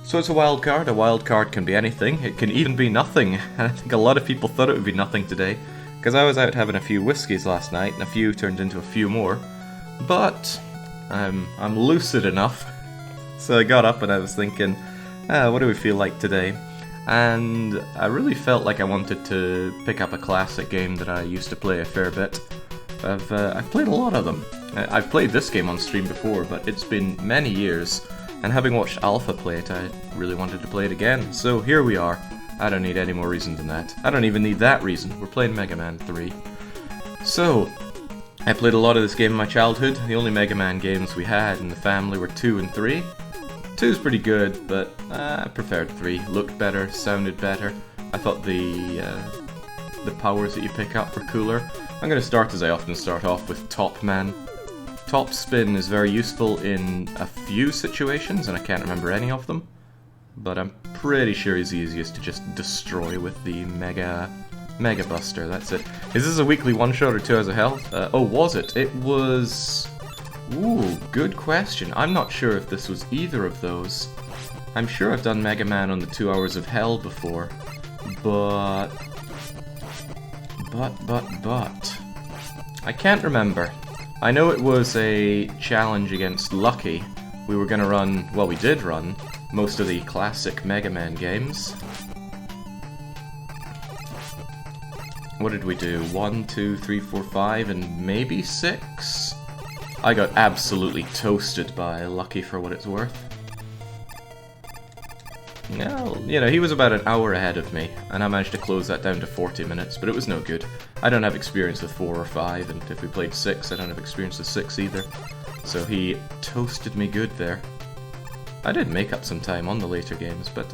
So it's a wild card. A wild card can be anything. It can even be nothing. And I think a lot of people thought it would be nothing today, because I was out having a few whiskies last night, and a few turned into a few more. But I'm lucid enough, so I got up and I was thinking, what do we feel like today? And I really felt like I wanted to pick up a classic game that I used to play a fair bit. I've played a lot of them. I've played this game on stream before, but it's been many years, and having watched Alpha play it, I really wanted to play it again. So here we are. I don't need any more reason than that. I don't even need that reason. We're playing Mega Man 3. So, I played a lot of this game in my childhood. The only Mega Man games we had in the family were 2 and 3. 2's pretty good, but I preferred 3. Looked better, sounded better. I thought the powers that you pick up were cooler. I'm going to start as I often start off with Top Man. Top Spin is very useful in a few situations, and I can't remember any of them. But I'm pretty sure he's easiest to just destroy with the Mega Buster. That's it. Is this a weekly one-shot or 2 Hours of Hell? Oh, was it? It was... Ooh, good question. I'm not sure if this was either of those. I'm sure I've done Mega Man on the 2 Hours of Hell before, but... I can't remember. I know it was a challenge against Lucky. We were gonna run, well, we did run most of the classic Mega Man games. What did we do? 1, 2, 3, 4, 5, and maybe 6? I got absolutely toasted by Lucky for what it's worth. Well, you know, he was about an hour ahead of me, and I managed to close that down to 40 minutes, but it was no good. I don't have experience with 4 or 5, and if we played 6, I don't have experience with 6 either. So he toasted me good there. I did make up some time on the later games, but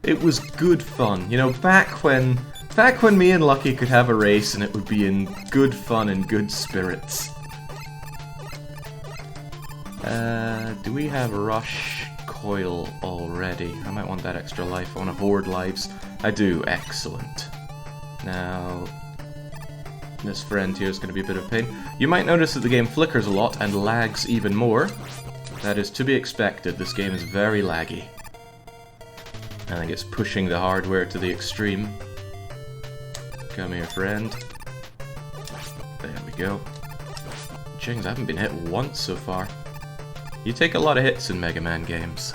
it was good fun. You know, back when me and Lucky could have a race and it would be in good fun and good spirits. Do we have Rush Coil already? I might want that extra life. I want to hoard lives. I do. Excellent. Now, this friend here is going to be a bit of a pain. You might notice that the game flickers a lot and lags even more. That is to be expected. This game is very laggy. I think it's pushing the hardware to the extreme. Come here, friend. There we go. Jings, I haven't been hit once so far. You take a lot of hits in Mega Man games.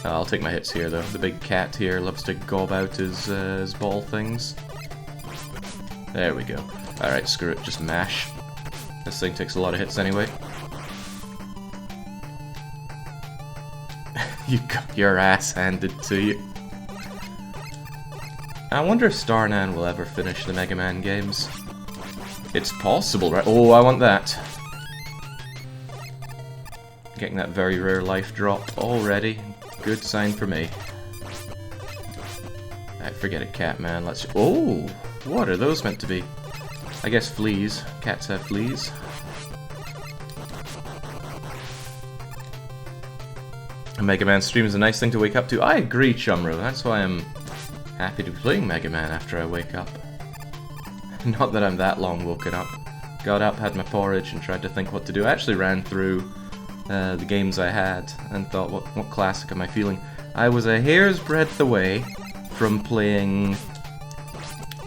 I'll take my hits here, though. The big cat here loves to gob out his ball things. There we go. Alright, screw it. Just mash. This thing takes a lot of hits anyway. You got your ass handed to you. I wonder if Starnan will ever finish the Mega Man games. It's possible, right? Oh, I want that. Getting that very rare life drop already. Good sign for me. Alright, forget it, cat man. Let's... Oh! What are those meant to be? I guess fleas. Cats have fleas. A Mega Man stream is a nice thing to wake up to. I agree, Chumro. That's why I'm happy to be playing Mega Man after I wake up. Not that I'm that long woken up. Got up, had my porridge, and tried to think what to do. I actually ran through the games I had and thought, what classic am I feeling? I was a hair's breadth away from playing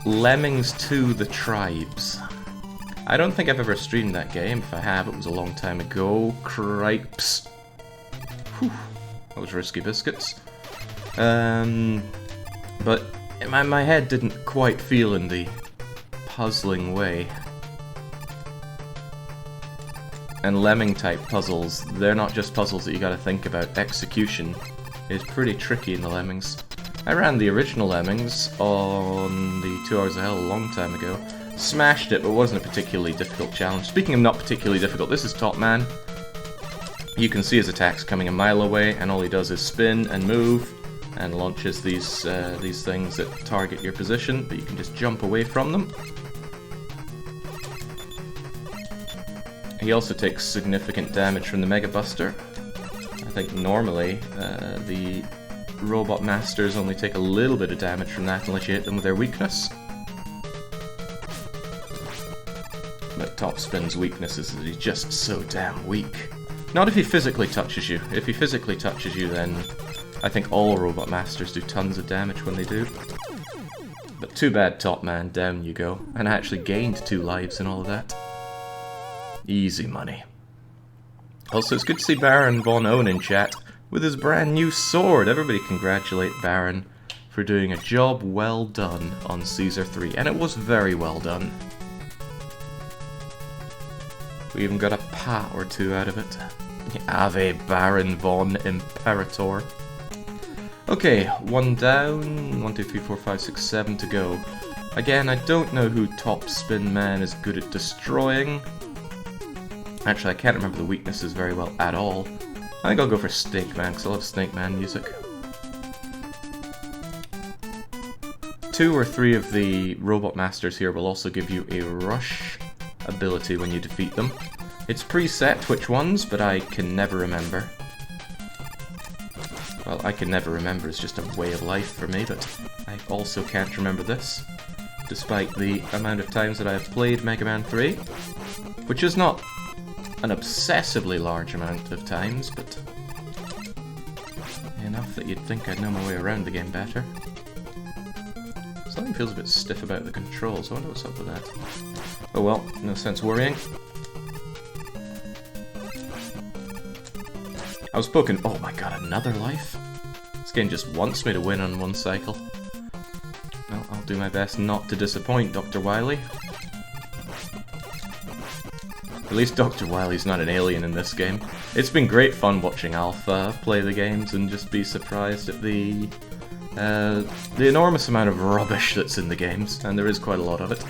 Lemmings 2 The Tribes. I don't think I've ever streamed that game. If I have, it was a long time ago. Cripes. Whew. That was risky biscuits. But my head didn't quite feel in the puzzling way. And Lemming-type puzzles, they're not just puzzles that you gotta think about. Execution is pretty tricky in the Lemmings. I ran the original Lemmings on the 2 Hours of Hell a long time ago. Smashed it, but it wasn't a particularly difficult challenge. Speaking of not particularly difficult, this is Top Man. You can see his attacks coming a mile away, and all he does is spin and move, and launches these things that target your position, but you can just jump away from them. He also takes significant damage from the Mega Buster. I think normally the Robot Masters only take a little bit of damage from that unless you hit them with their weakness. But Top Spin's weakness is that he's just so damn weak. Not if he physically touches you. If he physically touches you, then I think all Robot Masters do tons of damage when they do. But too bad, Top Man, down you go. And I actually gained 2 lives and all of that. Easy money. Also, it's good to see Baron Von Owen in chat with his brand new sword. Everybody congratulate Baron for doing a job well done on Caesar 3. And it was very well done. We even got a pa or 2 out of it. Ave Baron Von Imperator. Okay, 1 down. 1, 2, 3, 4, 5, 6, 7 to go. Again, I don't know who Top Spin Man is good at destroying. Actually, I can't remember the weaknesses very well at all. I think I'll go for Snake Man, because I love Snake Man music. 2 or 3 of the Robot Masters here will also give you a rush ability when you defeat them. It's preset which ones, but I can never remember. Well, I can never remember, it's just a way of life for me, but I also can't remember this, despite the amount of times that I have played Mega Man 3, which is not an obsessively large amount of times, but enough that you'd think I'd know my way around the game better. Something feels a bit stiff about the controls, I wonder what's up with that. Oh well, no sense worrying. I was poking. Oh my god, another life? This game just wants me to win on 1 cycle. Well, I'll do my best not to disappoint Dr. Wily. At least Dr. Wily's not an alien in this game. It's been great fun watching Alpha play the games and just be surprised at the enormous amount of rubbish that's in the games, and there is quite a lot of it.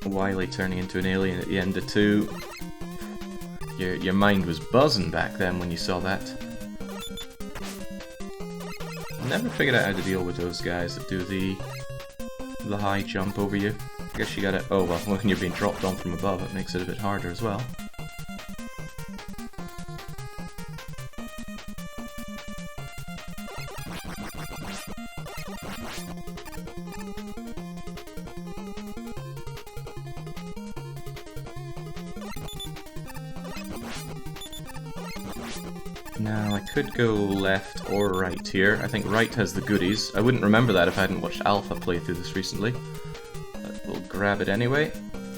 Wily turning into an alien at the end of 2. Your mind was buzzing back then when you saw that. Never figured out how to deal with those guys that do the high jump over you. I guess you gotta... Oh well, when you're being dropped on from above, it makes it a bit harder as well. Now, I could go left or right here. I think right has the goodies. I wouldn't remember that if I hadn't watched Alpha play through this recently. But we'll grab it anyway.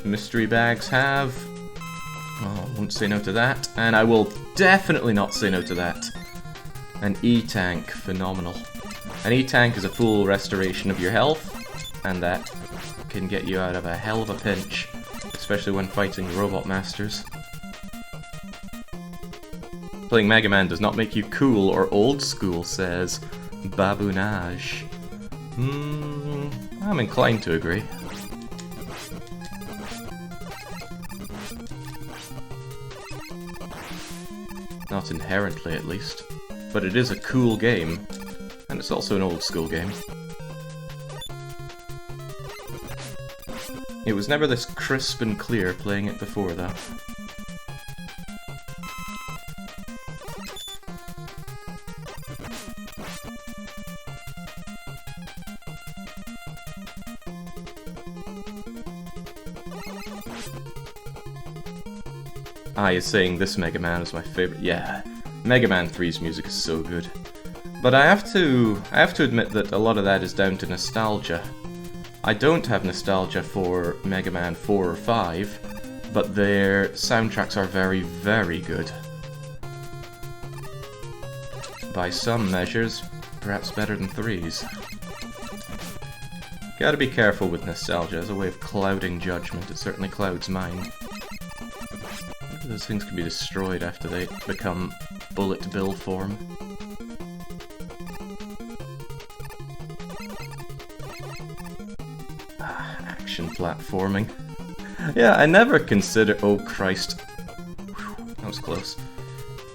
Mystery bags have... Oh, I won't say no to that. And I will definitely not say no to that. An E-Tank, phenomenal. An E-Tank is a full restoration of your health, and that can get you out of a hell of a pinch, especially when fighting Robot Masters. Playing Mega Man does not make you cool or old school, says Baboonage. I'm inclined to agree. Not inherently, at least. But it is a cool game, and it's also an old school game. It was never this crisp and clear playing it before, though. You're saying this Mega Man is my favorite. Yeah, Mega Man 3's music is so good. But I have to admit that a lot of that is down to nostalgia. I don't have nostalgia for Mega Man 4 or 5, but their soundtracks are very, very good. By some measures, perhaps better than 3's. Gotta be careful with nostalgia as a way of clouding judgment. It certainly clouds mine. Those things can be destroyed after they become bullet bill form. Action platforming. Yeah, I never consider... Oh, Christ. That was close.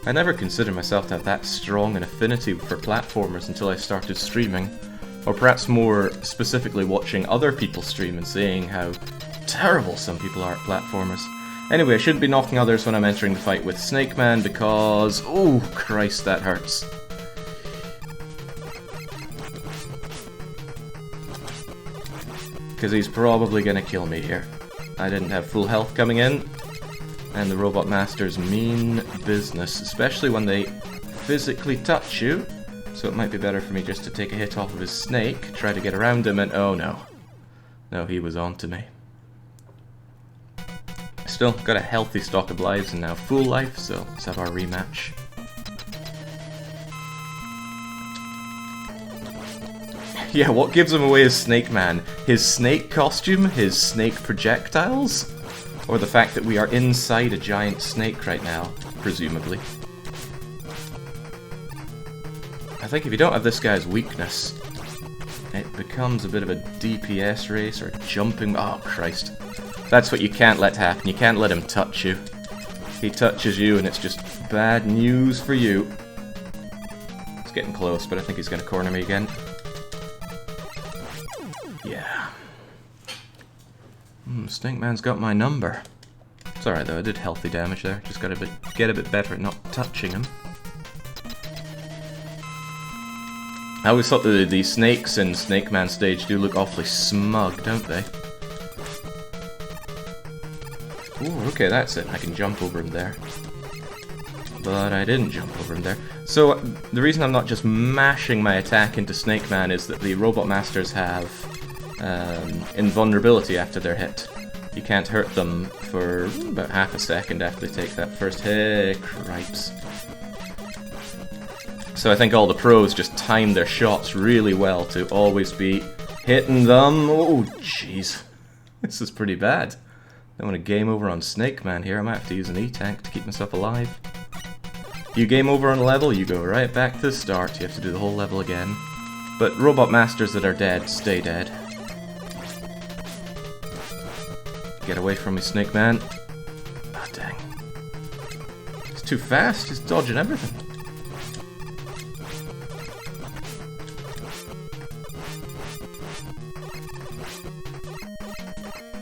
I never considered myself to have that strong an affinity for platformers until I started streaming. Or perhaps more specifically watching other people stream and seeing how terrible some people are at platformers. Anyway, I shouldn't be knocking others when I'm entering the fight with Snake Man because... Oh, Christ, that hurts. because he's probably gonna kill me here. I didn't have full health coming in, and the Robot Masters mean business, especially when they physically touch you. So it might be better for me just to take a hit off of his snake, try to get around him, and oh no. No, he was on to me. Still, got a healthy stock of lives and now full life, so let's have our rematch. Yeah, what gives him away is Snake Man? His snake costume? His snake projectiles? Or the fact that we are inside a giant snake right now, presumably. I think if you don't have this guy's weakness, it becomes a bit of a DPS race or jumping. Oh, Christ. That's what you can't let happen. You can't let him touch you. He touches you and it's just bad news for you. It's getting close, but I think he's going to corner me again. Yeah. Snake Man's got my number. It's alright though, I did healthy damage there. Just got to get a bit better at not touching him. I always thought that the snakes in Snake Man stage do look awfully smug, don't they? Ooh, okay, that's it. I can jump over him there. But I didn't jump over him there. So, the reason I'm not just mashing my attack into Snake Man is that the Robot Masters have invulnerability after they're hit. You can't hurt them for about half a second after they take that first hit. Cripes. So I think all the pros just time their shots really well to always be hitting them. Oh, jeez. This is pretty bad. I want to game over on Snake Man here. I might have to use an E-Tank to keep myself alive. You game over on a level, you go right back to the start. You have to do the whole level again. But Robot Masters that are dead, stay dead. Get away from me, Snake Man. Ah, oh, dang. He's too fast. He's dodging everything.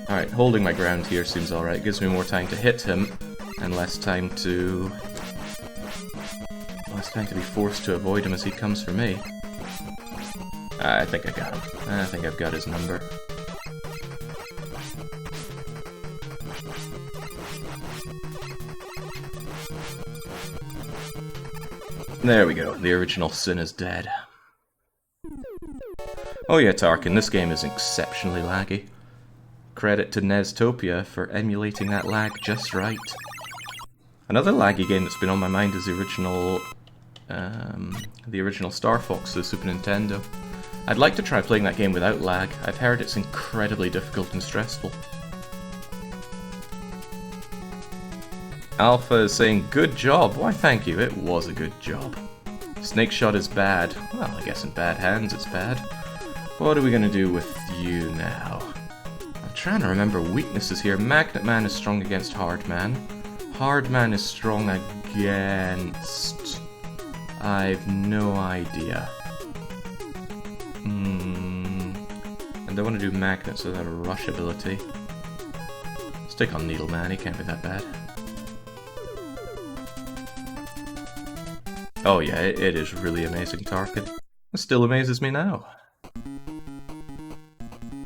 Alright, holding my ground here seems alright. Gives me more time to hit him, and less time to be forced to avoid him as he comes for me. I think I got him. I think I've got his number. There we go. The original sin is dead. Oh yeah, Tarkin, this game is exceptionally laggy. Credit to Nestopia for emulating that lag just right. Another laggy game that's been on my mind is the original Star Fox, the Super Nintendo. I'd like to try playing that game without lag. I've heard it's incredibly difficult and stressful. Alpha is saying, good job. Why, thank you. It was a good job. Snake Shot is bad. Well, I guess in bad hands it's bad. What are we going to do with you now? I'm trying to remember weaknesses here. Magnet Man is strong against Hard Man. Hard Man is strong against... I've no idea. And I want to do magnets without a rush ability. Let's take on Needle Man, he can't be that bad. Oh yeah, it is really amazing, Tarkin. It still amazes me now.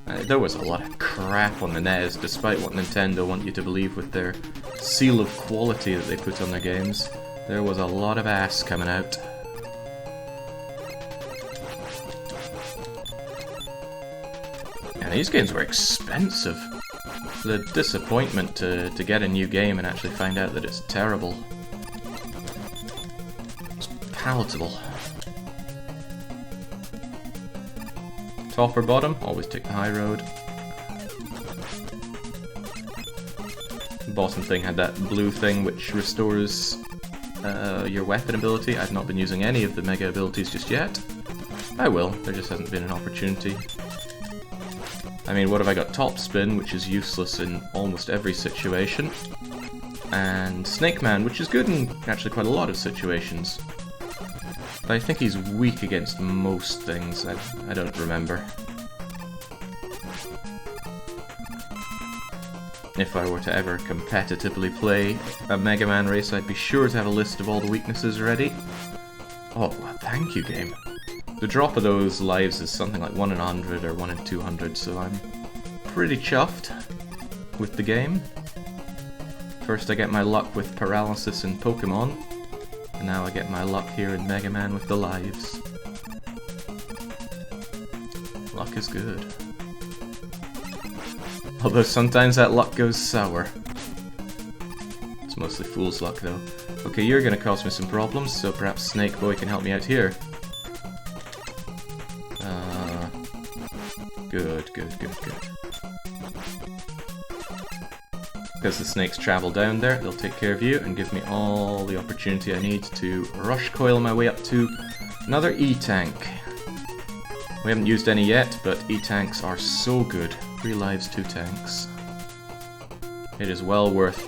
There was a lot of crap on the NES, despite what Nintendo want you to believe with their seal of quality that they put on their games. There was a lot of ass coming out. And these games were expensive. The disappointment to get a new game and actually find out that it's terrible. It's palatable. Top or bottom? Always take the high road. Bottom thing had that blue thing which restores your weapon ability. I've not been using any of the mega abilities just yet. I will, there just hasn't been an opportunity. I mean, what have I got? Top Spin, which is useless in almost every situation. And Snake Man, which is good in actually quite a lot of situations. But I think he's weak against most things. I don't remember. If I were to ever competitively play a Mega Man race, I'd be sure to have a list of all the weaknesses ready. Oh, thank you, game. The drop of those lives is something like 1 in 100 or 1 in 200, so pretty chuffed with the game. First I get my luck with paralysis in Pokemon, and now I get my luck here in Mega Man with the lives. Luck is good. Although sometimes that luck goes sour. It's mostly fool's luck though. Okay, you're gonna cause me some problems, so perhaps Snake Boy can help me out here. Good. Because the snakes travel down there, they'll take care of you and give me all the opportunity I need to rush coil my way up to another E-Tank. We haven't used any yet, but E-Tanks are so good. 3 lives, 2 tanks. It is well worth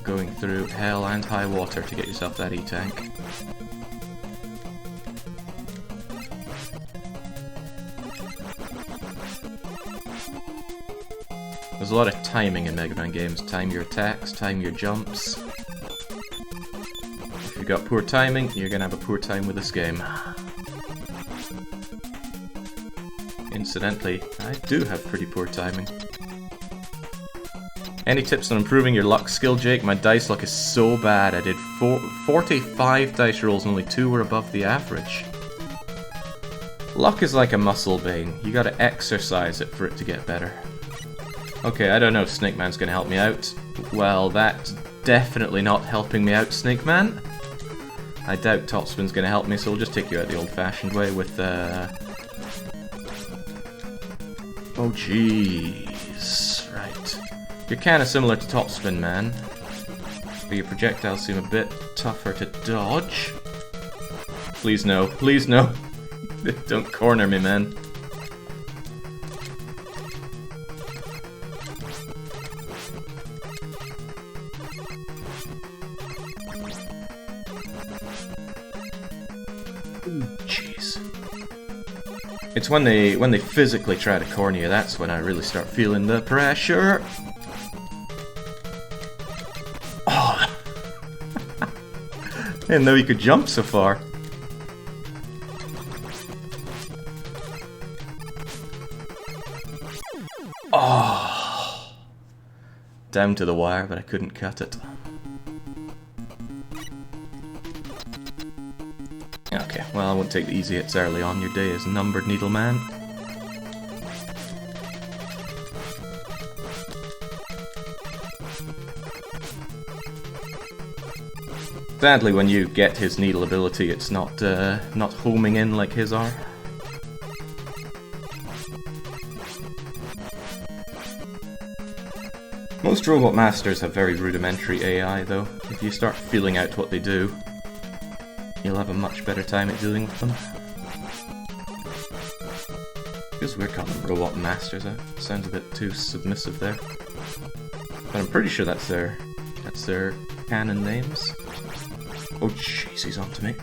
going through hell and high water to get yourself that E-Tank. There's a lot of timing in Mega Man games. Time your attacks, time your jumps. If you've got poor timing, you're gonna have a poor time with this game. Incidentally, I do have pretty poor timing. Any tips on improving your luck skill, Jake? My dice luck is so bad. I did 45 dice rolls and only 2 were above the average. Luck is like a muscle, Bane. You gotta exercise it for it to get better. Okay, I don't know if Snake Man's gonna help me out. Well, that's definitely not helping me out, Snake Man. I doubt Topspin's gonna help me, so we'll just take you out the old-fashioned way with, oh, jeez. Right. You're kinda similar to Topspin, man. But your projectiles seem a bit tougher to dodge. Please no. Please no. Don't corner me, man. Jeez. It's when they physically try to corner you, that's when I really start feeling the pressure. Oh. Didn't know you could jump so far. Oh. Down to the wire, but I couldn't cut it. Okay, well, I won't take the easy hits early on. Your day is numbered, Needle Man. Sadly, when you get his needle ability, it's not homing in like his are. Most robot masters have very rudimentary AI, though. If you start feeling out what they do, you'll have a much better time at dealing with them. Feels weird calling them robot masters. That sounds a bit too submissive there. But I'm pretty sure that's their canon names. Oh jeez, he's onto me.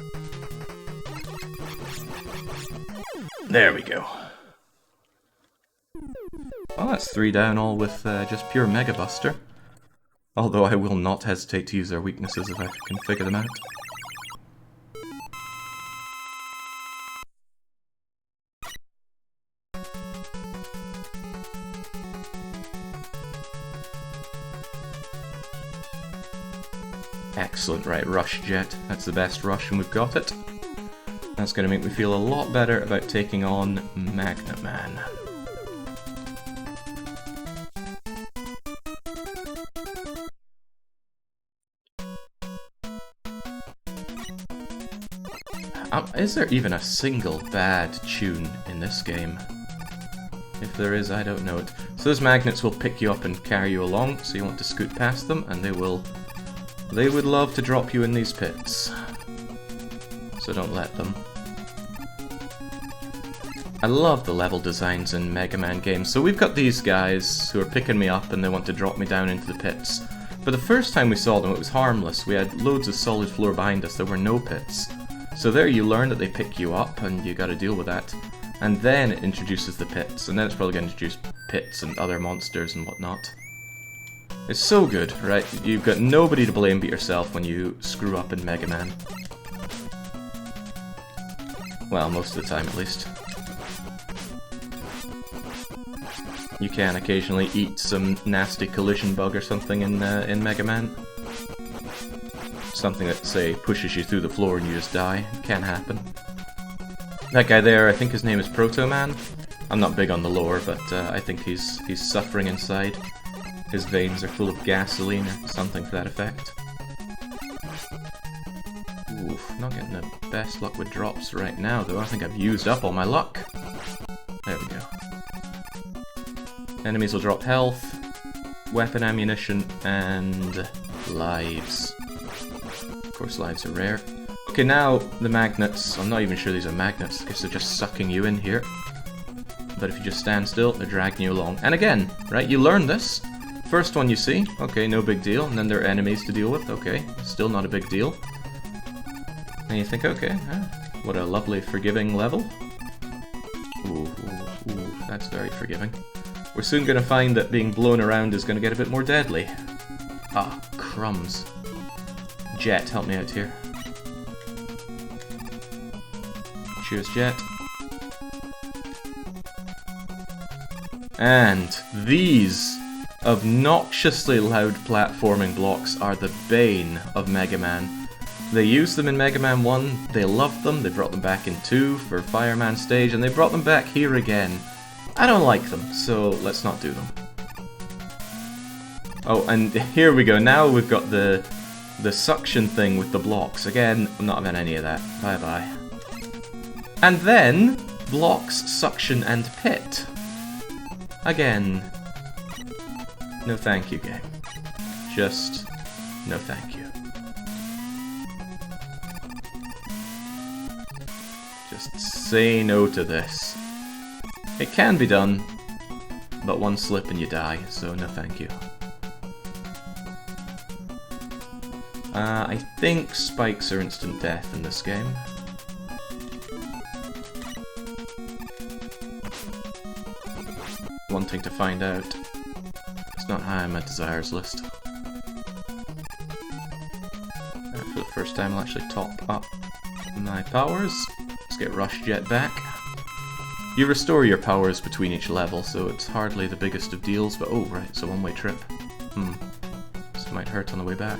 There we go. Well, that's 3 down, all with just pure Mega Buster. Although I will not hesitate to use their weaknesses if I can figure them out. Excellent, right, Rush Jet. That's the best rush and we've got it. That's going to make me feel a lot better about taking on Magnet Man. Is there even a single bad tune in this game? If there is, I don't know it. So those magnets will pick you up and carry you along, so you want to scoot past them, and they would love to drop you in these pits. So don't let them. I love the level designs in Mega Man games. So we've got these guys who are picking me up and they want to drop me down into the pits. But the first time we saw them, it was harmless. We had loads of solid floor behind us. There were no pits. So there you learn that they pick you up and you gotta deal with that. And then it introduces the pits. And then it's probably gonna introduce pits and other monsters and whatnot. It's so good, right? You've got nobody to blame but yourself when you screw up in Mega Man. Well, most of the time at least. You can occasionally eat some nasty collision bug or something in Mega Man. Something that, say, pushes you through the floor and you just die. It can happen. That guy there, I think his name is Protoman. I'm not big on the lore, but I think he's suffering inside. His veins are full of gasoline or something to that effect. Oof, not getting the best luck with drops right now, though. I think I've used up all my luck. There we go. Enemies will drop health, weapon ammunition, and lives. Of course, lives are rare. Okay, now the magnets. I'm not even sure these are magnets. I guess they're just sucking you in here. But if you just stand still, they're dragging you along. And again, right, you learn this. First one you see, okay, no big deal. And then there are enemies to deal with, okay, still not a big deal. And you think, okay, what a lovely forgiving level. Ooh, that's very forgiving. We're soon going to find that being blown around is going to get a bit more deadly. Ah, crumbs. Jet, help me out here. Cheers, Jet. And these obnoxiously loud platforming blocks are the bane of Mega Man. They used them in Mega Man 1, they loved them, they brought them back in 2 for Fireman stage, and they brought them back here again. I don't like them, so let's not do them. Oh, and here we go, now we've got the suction thing with the blocks. Again, I'm not having any of that. Bye-bye. And then, blocks, suction, and pit. Again, no thank you, game. Just, no thank you. Just say no to this. It can be done, but one slip and you die, so no thank you. I think spikes are instant death in this game. Wanting to find out. It's not high on my desires list. For the first time I'll actually top up my powers. Let's get Rush Jet back. You restore your powers between each level, so it's hardly the biggest of deals, but oh right, it's a one-way trip. This might hurt on the way back.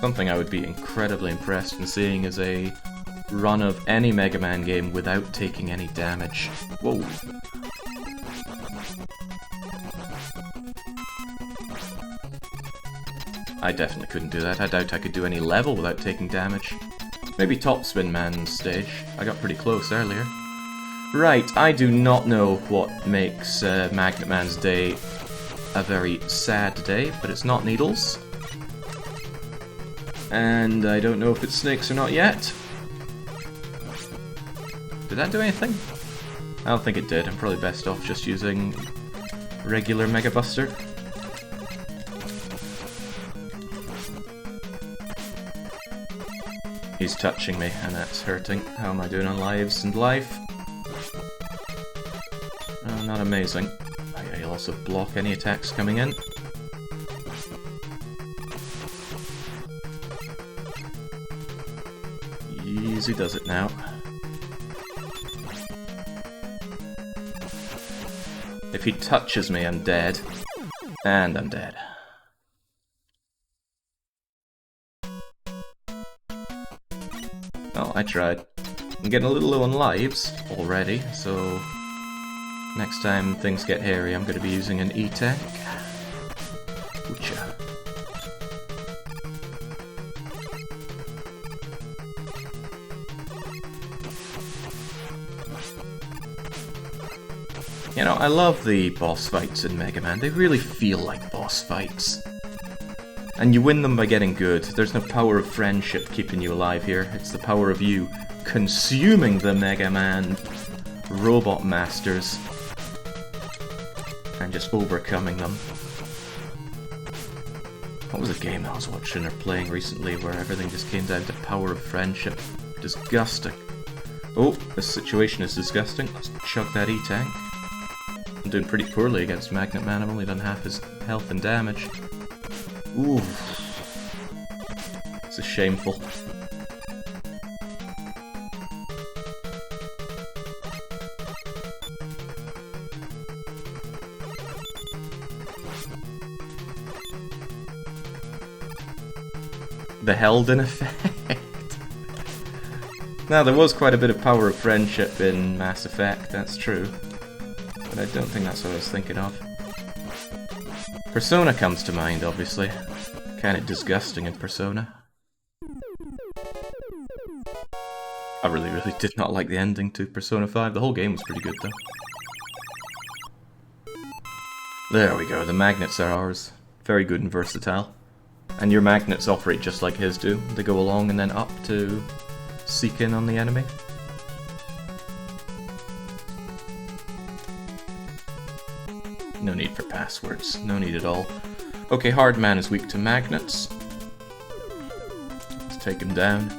Something I would be incredibly impressed in seeing is a run of any Mega Man game without taking any damage. Whoa. I definitely couldn't do that. I doubt I could do any level without taking damage. Maybe Topspin Man stage. I got pretty close earlier. Right, I do not know what makes Magnet Man's day a very sad day, but it's not needles. And I don't know if it's snakes or not yet. Did that do anything? I don't think it did. I'm probably best off just using regular Mega Buster. He's touching me, and that's hurting. How am I doing on lives and life? Oh, not amazing. Oh, yeah, he'll also block any attacks coming in. Easy does it now. If he touches me, I'm dead. And I'm dead. Oh, I tried. I'm getting a little low on lives already, so next time things get hairy, I'm going to be using an E-Tank. Oocha. You know, I love the boss fights in Mega Man. They really feel like boss fights. And you win them by getting good. There's no power of friendship keeping you alive here. It's the power of you consuming the Mega Man robot masters and just overcoming them. What was a game I was watching or playing recently where everything just came down to power of friendship? Disgusting. Oh, this situation is disgusting. Let's chug that E-Tank. I'm doing pretty poorly against Magnet Man. I've only done half his health and damage. Ooh. is shameful. The Helden effect. Now, there was quite a bit of power of friendship in Mass Effect, that's true. But I don't think that's what I was thinking of. Persona comes to mind, obviously. Kinda disgusting in Persona. I really did not like the ending to Persona 5. The whole game was pretty good, though. There we go, the magnets are ours. Very good and versatile. And your magnets operate just like his do. They go along and then up to seek in on the enemy. No need for passwords. No need at all. Okay, Hardman is weak to magnets. Let's take him down.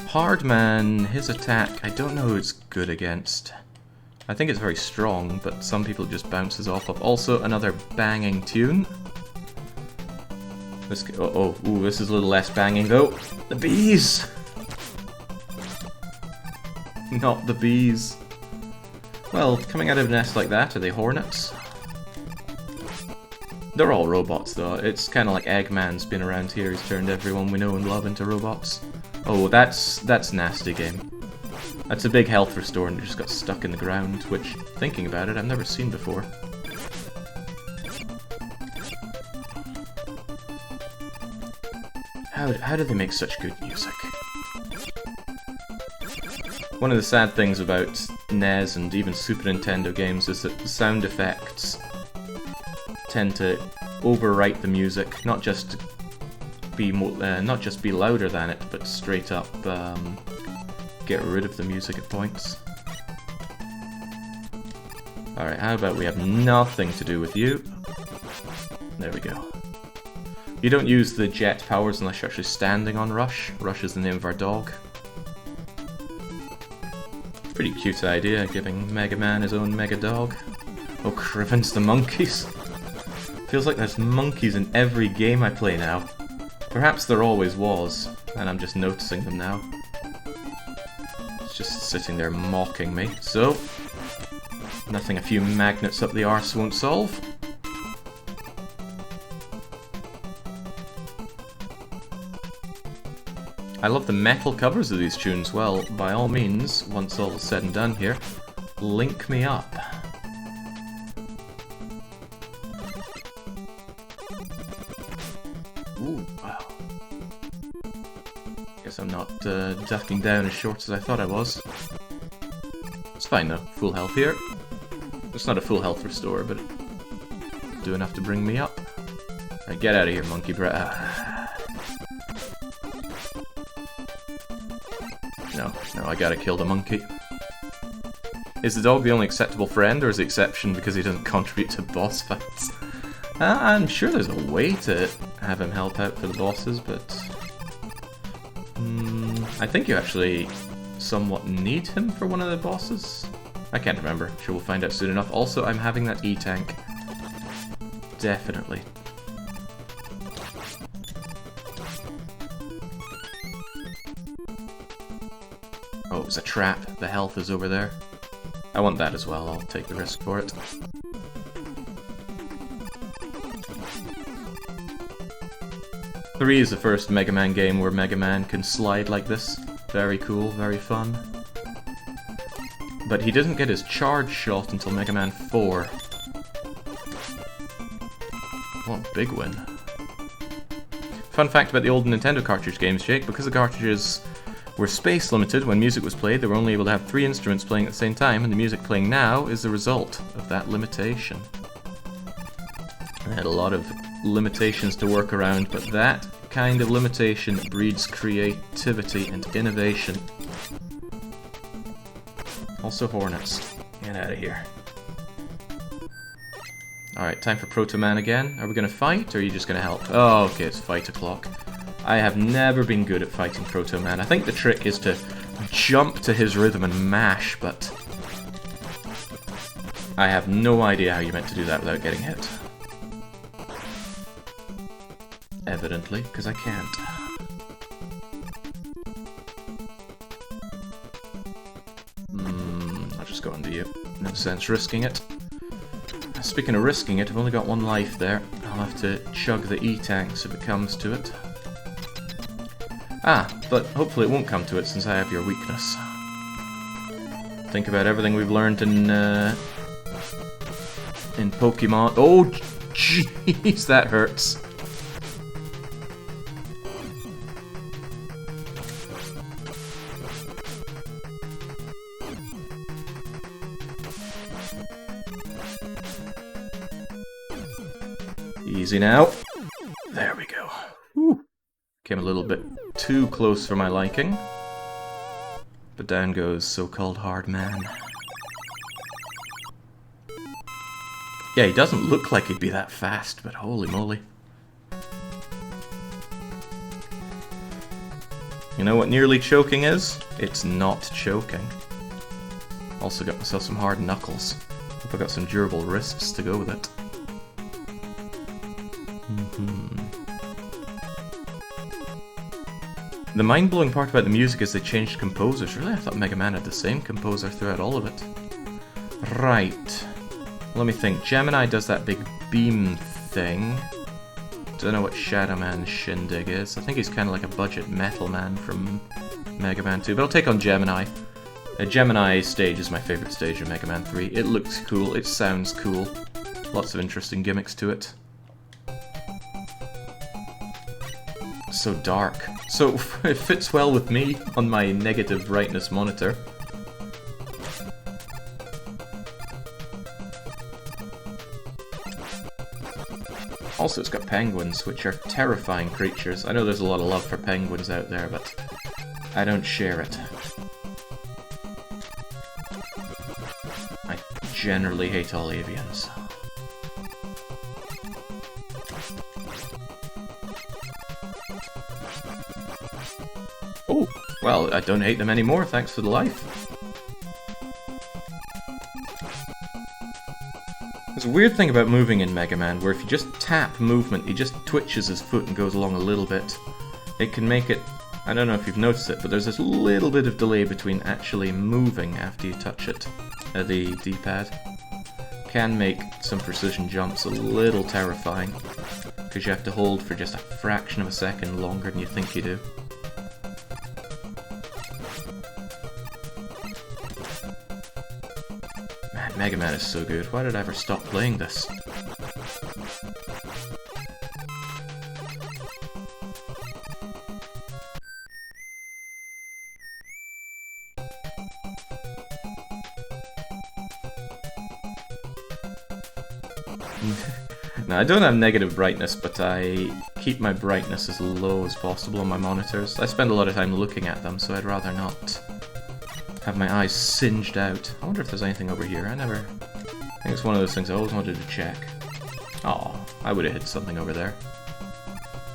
Hardman, his attack, I don't know who it's good against. I think it's very strong, but some people it just bounces off of. Also, another banging tune. This, ooh, this is a little less banging though. The bees! Not the bees. Well, coming out of a nest like that, are they hornets? They're all robots though. It's kind of like Eggman's been around here. He's turned everyone we know and love into robots. Oh, that's nasty game. That's a big health restore and it just got stuck in the ground, which, thinking about it, I've never seen before. How do they make such good music? One of the sad things about NES and even Super Nintendo games is that the sound effects tend to overwrite the music, not just be louder than it, but straight up get rid of the music at points. Alright, how about we have nothing to do with you? There we go. You don't use the jet powers unless you're actually standing on Rush. Rush is the name of our dog. Pretty cute idea, giving Mega Man his own Mega Dog. Oh, Criven's the monkeys. Feels like there's monkeys in every game I play now. Perhaps there always was, and I'm just noticing them now. It's just sitting there mocking me. So, nothing a few magnets up the arse won't solve. I love the metal covers of these tunes. Well, by all means, once all is said and done here, link me up. Ooh, wow. Guess I'm not ducking down as short as I thought I was. It's fine though, full health here. It's not a full health restore, but it'll do enough to bring me up. Right, get out of here, monkey brat. No, I gotta kill the monkey. Is the dog the only acceptable friend, or is the exception because he doesn't contribute to boss fights? I'm sure there's a way to have him help out for the bosses, but... I think you actually somewhat need him for one of the bosses? I can't remember. Sure, we'll find out soon enough. Also, I'm having that E-tank. Definitely. Oh, it was a trap. The health is over there. I want that as well. I'll take the risk for it. Three is the first Mega Man game where Mega Man can slide like this. Very cool, very fun. But he doesn't get his charge shot until Mega Man 4. What a big win. Fun fact about the old Nintendo cartridge games, Jake, because the cartridges were space limited when music was played, they were only able to have 3 instruments playing at the same time, and the music playing now is the result of that limitation. They had a lot of limitations to work around, but that kind of limitation breeds creativity and innovation. Also hornets. Get out of here. Alright, time for Protoman again. Are we gonna fight, or are you just gonna help? Oh, okay, it's fight o'clock. I have never been good at fighting Protoman. I think the trick is to jump to his rhythm and mash, but I have no idea how you're meant to do that without getting hit. Evidently, because I can't. just go into you. No sense risking it. Speaking of risking it, I've only got one life there. I'll have to chug the E-tanks if it comes to it. Ah, but hopefully it won't come to it since I have your weakness. Think about everything we've learned in Pokemon. Oh, jeez, that hurts. Easy now. There we go. Whew. Came a little bit too close for my liking. But down goes so-called hard man. Yeah, he doesn't look like he'd be that fast, but holy moly. You know what nearly choking is? It's not choking. Also got myself some hard knuckles. Hope I got some durable wrists to go with it. The mind-blowing part about the music is they changed composers. Really, I thought Mega Man had the same composer throughout all of it. Right. Let me think. Gemini does that big beam thing. Don't know what Shadow Man's shindig is. I think he's kind of like a budget metal man from Mega Man 2. But I'll take on Gemini. The Gemini stage is my favorite stage of Mega Man 3. It looks cool. It sounds cool. Lots of interesting gimmicks to it. So dark. So it fits well with me on my negative brightness monitor. Also, it's got penguins, which are terrifying creatures. I know there's a lot of love for penguins out there, but I don't share it. I generally hate all avians. Oh, well, I don't hate them anymore, thanks for the life. There's a weird thing about moving in Mega Man, where if you just tap movement, he just twitches his foot and goes along a little bit. It can make it, I don't know if you've noticed it, but there's this little bit of delay between actually moving after you touch it, the D-pad. Can make some precision jumps a little terrifying, because you have to hold for just a fraction of a second longer than you think you do. Man, Mega Man is so good. Why did I ever stop playing this? Now, I don't have negative brightness, but I keep my brightness as low as possible on my monitors. I spend a lot of time looking at them, so I'd rather not have my eyes singed out. I wonder if there's anything over here. I think it's one of those things I always wanted to check. Oh, I would have hit something over there.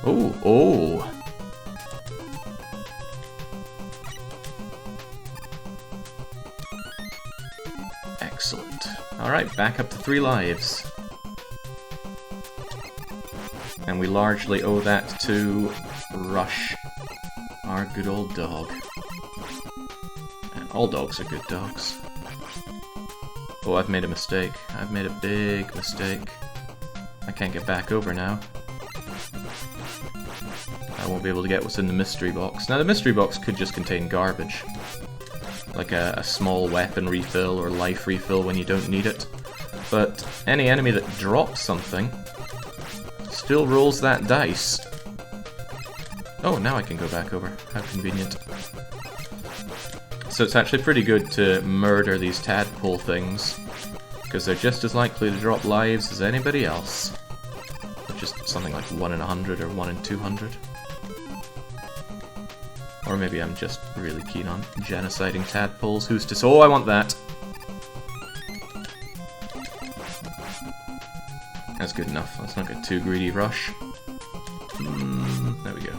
Oh, oh! Excellent. Alright, back up to 3 lives. And we largely owe that to Rush, our good old dog. And all dogs are good dogs. Oh, I've made a mistake. I've made a big mistake. I can't get back over now. I won't be able to get what's in the mystery box. Now, the mystery box could just contain garbage. Like a small weapon refill or life refill when you don't need it. But any enemy that drops something still rolls that dice. Oh, now I can go back over. How convenient. So it's actually pretty good to murder these tadpole things, because they're just as likely to drop lives as anybody else. Just something like 1 in 100 or 1 in 200. Or maybe I'm just really keen on genociding tadpoles. Who's to say? Oh, I want that! That's good enough. Let's not get too greedy, Rush. There we go.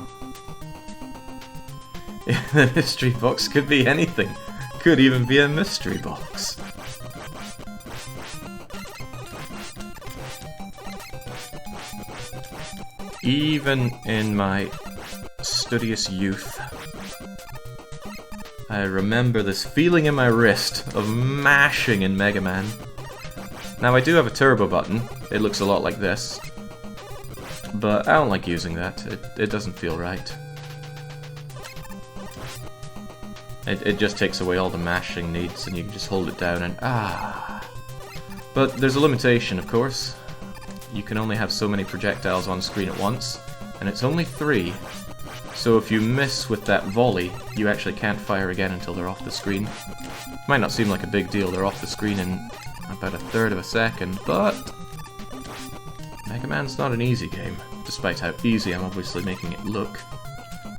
The mystery box could be anything. Could even be a mystery box. Even in my studious youth, I remember this feeling in my wrist of mashing in Mega Man. Now I do have a turbo button. It looks a lot like this. But I don't like using that. It doesn't feel right. It just takes away all the mashing needs and you can just hold it down and But there's a limitation, of course. You can only have so many projectiles on screen at once, and it's only 3. So if you miss with that volley, you actually can't fire again until they're off the screen. Might not seem like a big deal, they're off the screen in about 1/3 of a second, but Mega Man's not an easy game, despite how easy I'm obviously making it look.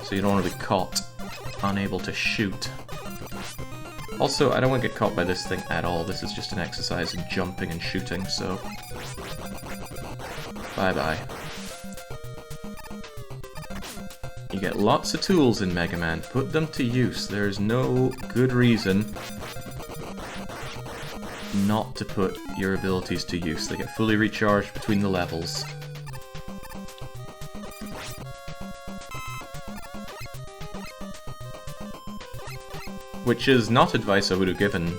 So you don't want to be caught unable to shoot. Also, I don't want to get caught by this thing at all. This is just an exercise in jumping and shooting, so bye-bye. You get lots of tools in Mega Man. Put them to use. There's no good reason not to put your abilities to use. They get fully recharged between the levels. Which is not advice I would have given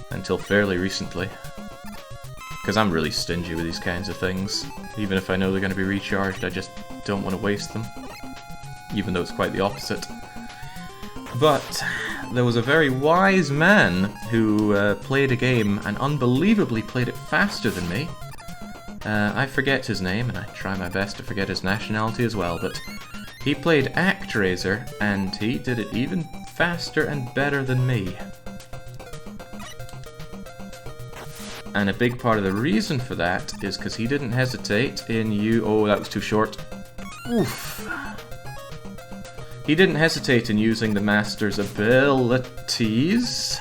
until fairly recently. Because I'm really stingy with these kinds of things. Even if I know they're going to be recharged, I just don't want to waste them. Even though it's quite the opposite. But there was a very wise man who played a game and unbelievably played it faster than me. I forget his name, and I try my best to forget his nationality as well, but he played ActRaiser, and he did it even faster and better than me. And a big part of the reason for that is because he didn't hesitate in Oh, that was too short. Oof. He didn't hesitate in using the Master's abilities.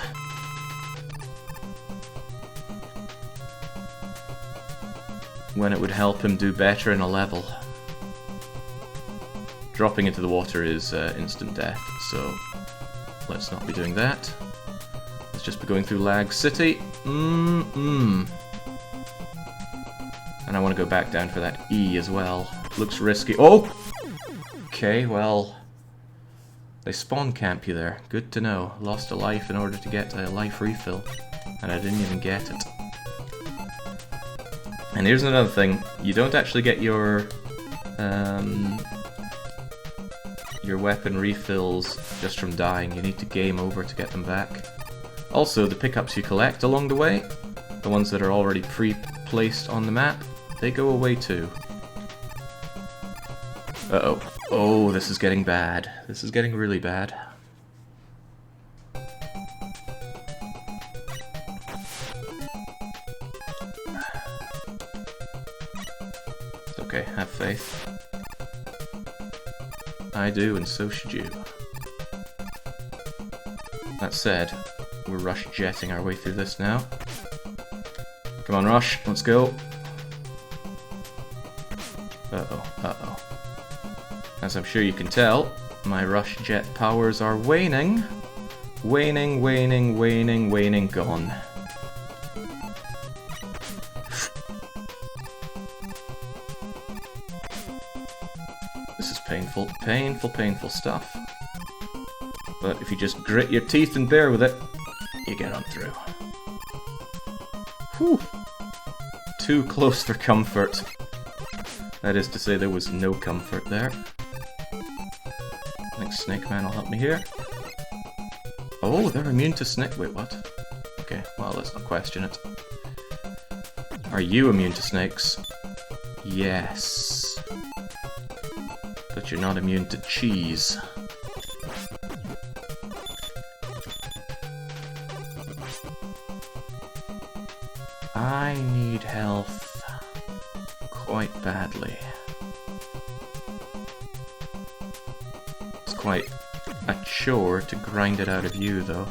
When it would help him do better in a level. Dropping into the water is instant death, so let's not be doing that. Let's just be going through Lag City. And I want to go back down for that E as well. Looks risky. Oh! Okay, well, they spawn camp you there. Good to know. Lost a life in order to get a life refill, and I didn't even get it. And here's another thing. You don't actually get your weapon refills just from dying. You need to game over to get them back. Also, the pickups you collect along the way, the ones that are already pre-placed on the map, they go away too. Uh-oh. Oh, this is getting bad. This is getting really bad. It's okay, have faith. I do, and so should you. That said, we're rush jetting our way through this now. Come on, Rush, let's go. Uh-oh, uh-oh. As I'm sure you can tell, my rush jet powers are waning. Waning, waning, waning, waning, gone. This is painful, painful, painful stuff. But if you just grit your teeth and bear with it, you get on through. Whew. Too close for comfort. That is to say, there was no comfort there. I think Snake Man will help me here. Oh, they're immune to snake. Wait, what? Okay, well, let's not question it. Are you immune to snakes? Yes. But you're not immune to cheese. I need health quite badly. It's quite a chore to grind it out of you, though.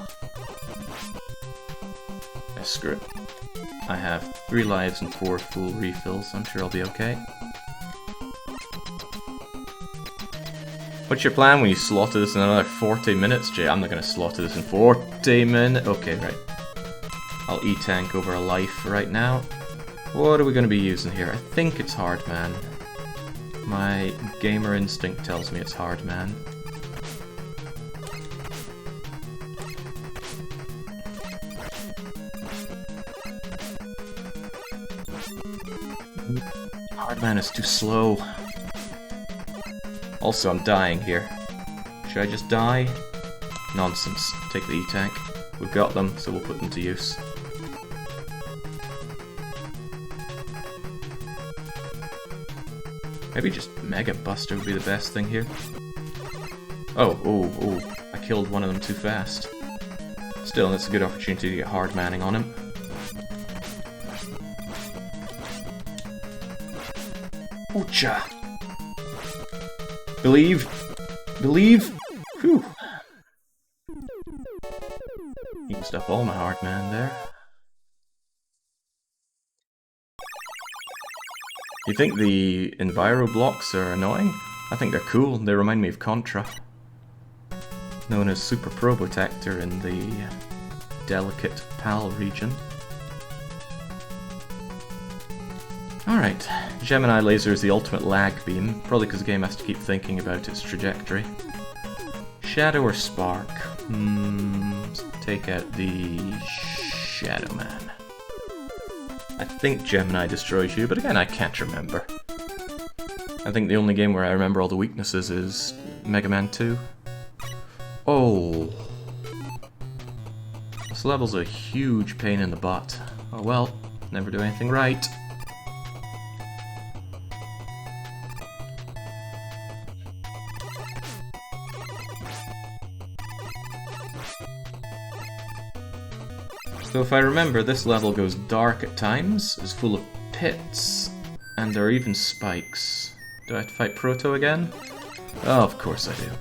Screw it. I have 3 lives and 4 full refills. I'm sure I'll be okay. What's your plan when you slaughter this in another 40 minutes, Jay? I'm not going to slaughter this in 40 minutes. Okay, right. I'll E-tank over a life right now. What are we going to be using here? I think it's Hard Man. My gamer instinct tells me it's Hard Man. Hardman is too slow. Also, I'm dying here. Should I just die? Nonsense. Take the E-Tank. We've got them, so we'll put them to use. Maybe just Mega Buster would be the best thing here. Oh, I killed one of them too fast. Still, that's a good opportunity to get hard manning on him. Oocha! Believe! Believe! Whew! Used up all my hard man there. You think the Enviro blocks are annoying? I think they're cool. They remind me of Contra. Known as Super Probotector in the delicate PAL region. Alright, Gemini Laser is the ultimate lag beam, probably because the game has to keep thinking about its trajectory. Shadow or Spark? Let's take out the Shadow Man. I think Gemini destroys you, but again, I can't remember. I think the only game where I remember all the weaknesses is Mega Man 2. Oh. This level's a huge pain in the butt. Oh well, never do anything right. So if I remember, this level goes dark at times, is full of pits, and there are even spikes. Do I have to fight Proto again? Oh, of course I do.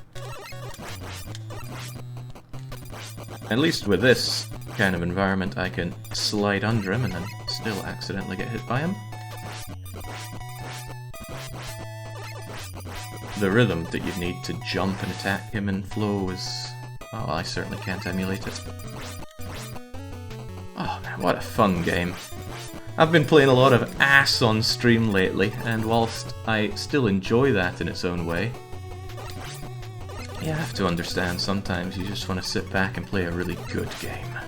At least with this kind of environment, I can slide under him and then still accidentally get hit by him. The rhythm that you'd need to jump and attack him in flow is... oh, I certainly can't emulate it. Oh man, what a fun game. I've been playing a lot of ass on stream lately, and whilst I still enjoy that in its own way, you have to understand sometimes you just want to sit back and play a really good game.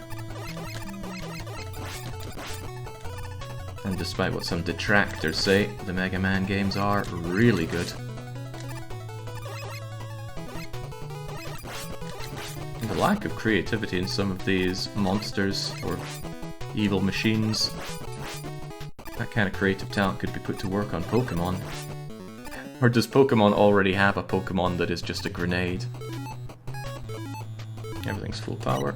And despite what some detractors say, the Mega Man games are really good. And the lack of creativity in some of these monsters or evil machines, that kind of creative talent could be put to work on Pokemon. Or does Pokemon already have a Pokemon that is just a grenade? Everything's full power.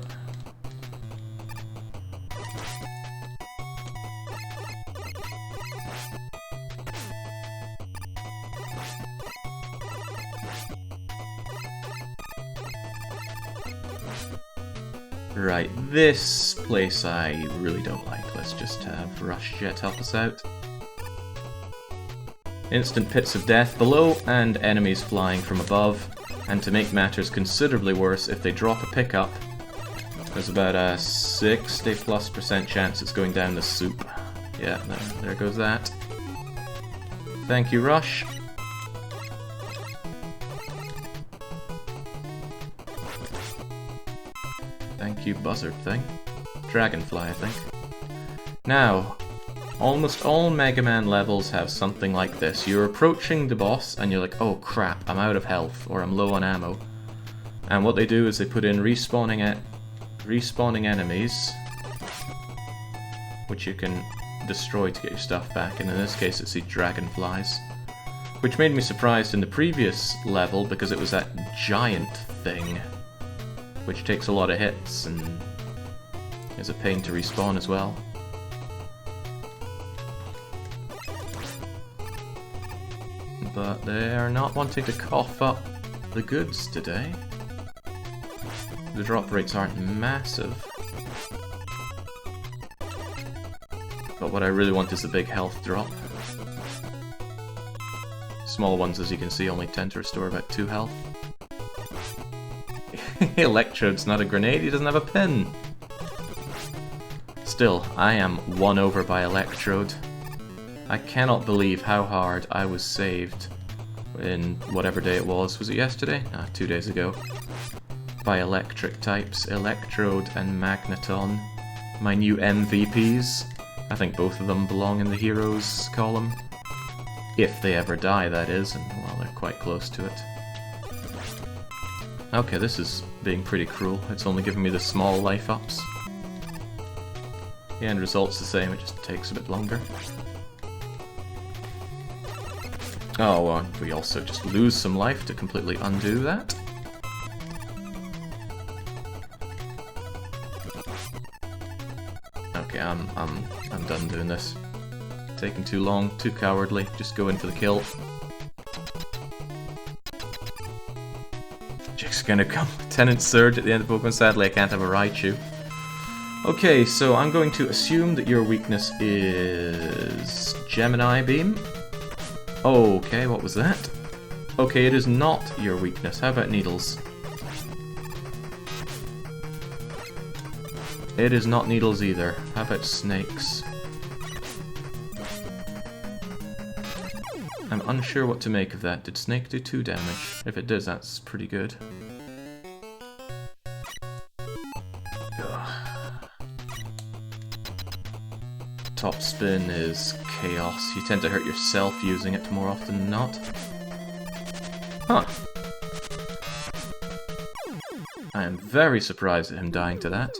Right, this place I really don't like. Let's just have Rush Jet help us out. Instant pits of death below, and enemies flying from above. And to make matters considerably worse, if they drop a pickup, there's about a 60+% chance it's going down the soup. Yeah, there goes that. Thank you, Rush. Thank you, buzzard thing. Dragonfly, I think. Now, almost all Mega Man levels have something like this. You're approaching the boss and you're like, oh crap, I'm out of health, or I'm low on ammo. And what they do is they put in respawning enemies, which you can destroy to get your stuff back, and in this case it's the dragonflies. Which made me surprised in the previous level because it was that giant thing, which takes a lot of hits and is a pain to respawn as well. But they are not wanting to cough up the goods today. The drop rates aren't massive. But what I really want is the big health drop. Small ones, as you can see, only tend to restore about 2 health. Electrode's not a grenade, he doesn't have a pin! Still, I am won over by Electrode. I cannot believe how hard I was saved in whatever day it was. Was it yesterday? 2 days ago. By electric types, Electrode and Magneton. My new MVPs. I think both of them belong in the heroes column. If they ever die, that is, and well, they're quite close to it. Okay, this is being pretty cruel. It's only giving me the small life ups. The end result's the same, it just takes a bit longer. Oh, and we also just lose some life to completely undo that. Okay, I'm done doing this. Taking too long, too cowardly. Just go in for the kill. Jake's gonna come. Tenant Surge at the end of Pokemon. Sadly, I can't have a Raichu. Okay, so I'm going to assume that your weakness is Gemini Beam. Okay, what was that? Okay, it is not your weakness. How about Needles? It is not Needles either. How about Snakes? I'm unsure what to make of that. Did Snake do 2 damage? If it does, that's pretty good. Top Spin is chaos. You tend to hurt yourself using it more often than not. Huh. I am very surprised at him dying to that.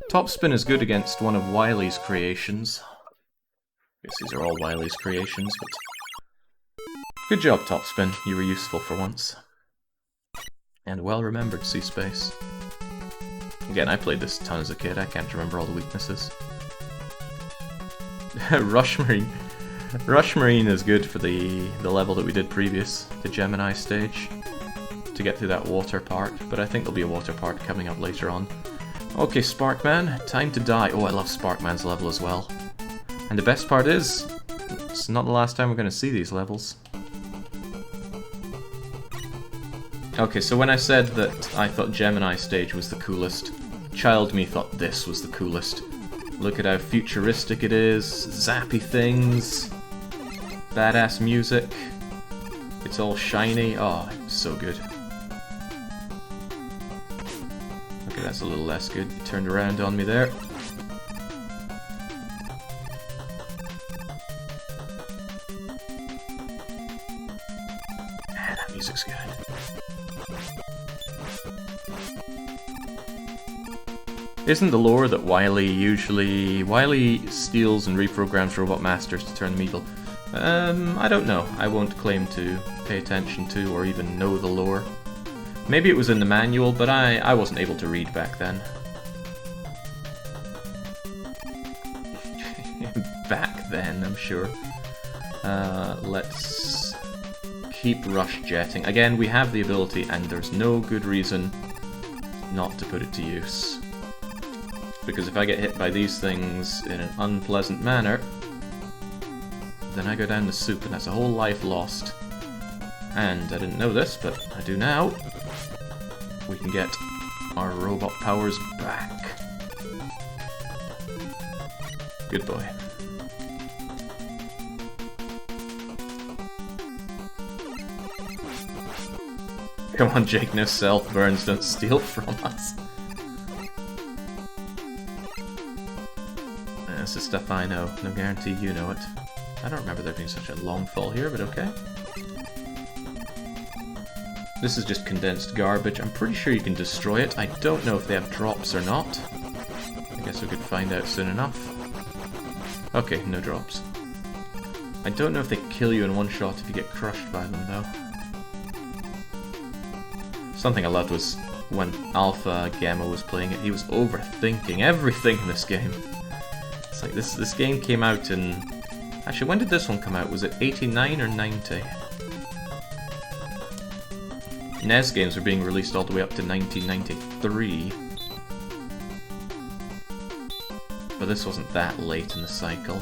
Top Spin is good against one of Wily's creations. I guess these are all Wily's creations, but... Good job, Top Spin. You were useful for once. And well remembered, C-Space. Again, I played this a ton as a kid. I can't remember all the weaknesses. Rush Marine. Rush Marine is good for the level that we did previous, the Gemini stage, to get through that water part, but I think there'll be a water part coming up later on. Okay, Sparkman, time to die. Oh, I love Sparkman's level as well. And the best part is, it's not the last time we're going to see these levels. Okay, so when I said that I thought Gemini stage was the coolest, child me thought this was the coolest. Look at how futuristic it is, zappy things, badass music, it's all shiny, oh, it's so good. Okay, that's a little less good, you turned around on me there. Man, that music's good. Isn't the lore that Wily steals and reprograms Robot Masters to turn them evil? I don't know. I won't claim to pay attention to or even know the lore. Maybe it was in the manual, but I wasn't able to read back then. Back then, I'm sure. Let's keep rush jetting. Again, we have the ability and there's no good reason not to put it to use. Because if I get hit by these things in an unpleasant manner, then I go down the soup and that's a whole life lost. And I didn't know this, but I do now. We can get our robot powers back. Good boy. Come on, Jake, no self burns, don't steal from us. This is stuff I know. No guarantee you know it. I don't remember there being such a long fall here, but okay. This is just condensed garbage. I'm pretty sure you can destroy it. I don't know if they have drops or not. I guess we could find out soon enough. Okay, no drops. I don't know if they kill you in one shot if you get crushed by them, though. Something I loved was when Alpha Gamma was playing it, he was overthinking everything in this game. It's like this game came out in... Actually, when did this one come out? Was it 89 or 90? NES games were being released all the way up to 1993. But this wasn't that late in the cycle.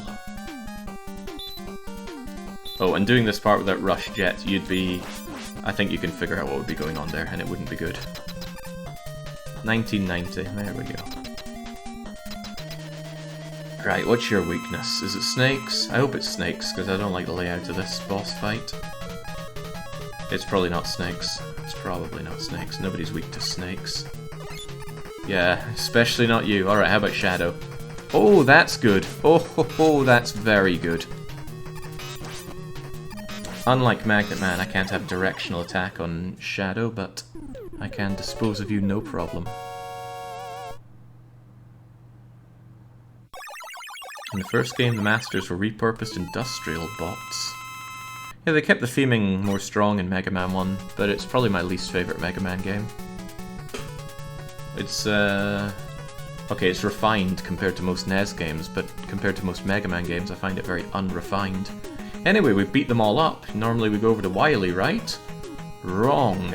Oh, and doing this part without Rush Jet, you'd be... I think you can figure out what would be going on there, and it wouldn't be good. 1990, there we go. Right, what's your weakness? Is it snakes? I hope it's snakes, because I don't like the layout of this boss fight. It's probably not snakes. It's probably not snakes. Nobody's weak to snakes. Yeah, especially not you. Alright, how about Shadow? Oh, that's good. Oh, that's very good. Unlike Magnet Man, I can't have directional attack on Shadow, but I can dispose of you no problem. In the first game, the Masters were repurposed industrial bots. Yeah, they kept the theming more strong in Mega Man 1, but it's probably my least favorite Mega Man game. It's, okay, it's refined compared to most NES games, but compared to most Mega Man games, I find it very unrefined. Anyway, we beat them all up. Normally we go over to Wily, right? Wrong.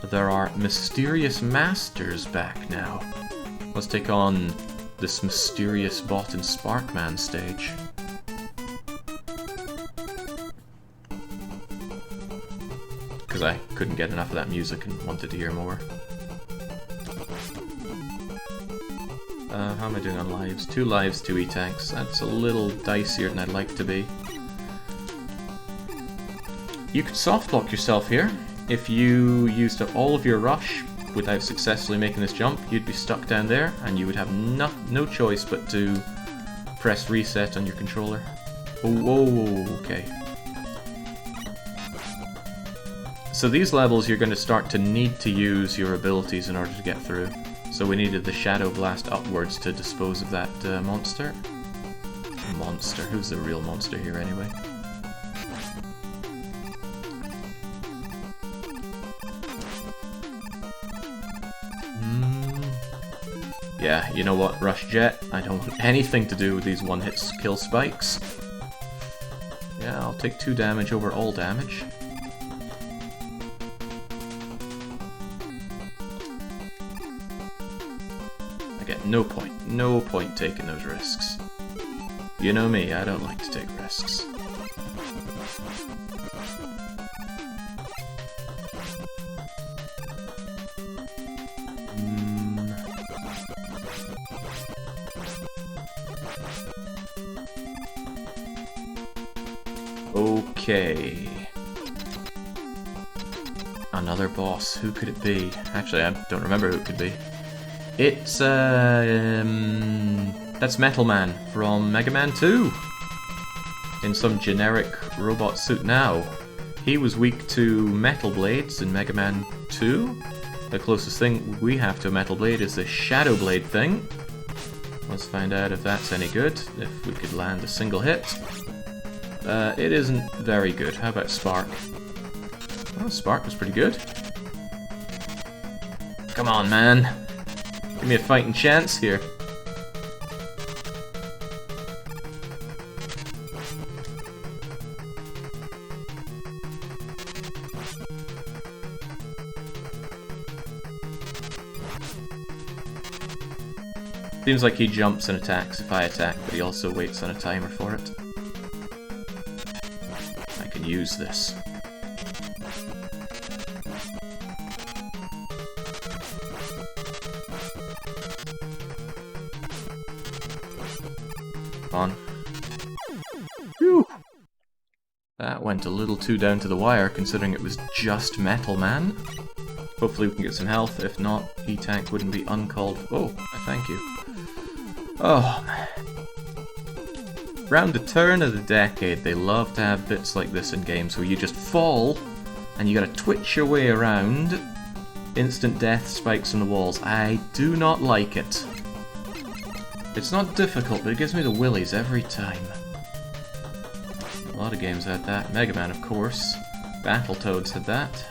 There are mysterious masters back now. Let's take on this mysterious bot in Sparkman stage. Because I couldn't get enough of that music and wanted to hear more. How am I doing on lives? 2 lives, 2 E-tanks. That's a little dicier than I'd like to be. You could softlock yourself here. If you used up all of your rush without successfully making this jump, you'd be stuck down there, and you would have no choice but to press reset on your controller. Oh, okay. So these levels you're going to start to need to use your abilities in order to get through. So we needed the Shadow Blast upwards to dispose of that monster. Monster? Who's the real monster here anyway? Yeah, you know what, Rush Jet? I don't want anything to do with these one-hit kill spikes. Yeah, I'll take 2 damage over all damage. I get no point taking those risks. You know me, I don't like to take risks. Okay. Another boss. Who could it be? Actually, I don't remember who it could be. It's, that's Metal Man from Mega Man 2. In some generic robot suit now. He was weak to Metal Blades in Mega Man 2. The closest thing we have to a Metal Blade is the Shadow Blade thing. Let's find out if that's any good. If we could land a single hit. It isn't very good. How about Spark? Oh, Spark was pretty good. Come on, man. Give me a fighting chance here. Seems like he jumps and attacks if I attack, but he also waits on a timer for it. I can use this. On. Whew. That went a little too down to the wire, considering it was just Metal Man. Hopefully we can get some health. If not, E-Tank wouldn't be uncalled. Oh, I thank you. Oh, man. Round the turn of the decade, they love to have bits like this in games where you just fall and you gotta twitch your way around. Instant death spikes on the walls. I do not like it. It's not difficult, but it gives me the willies every time. A lot of games had that. Mega Man, of course. Battletoads had that.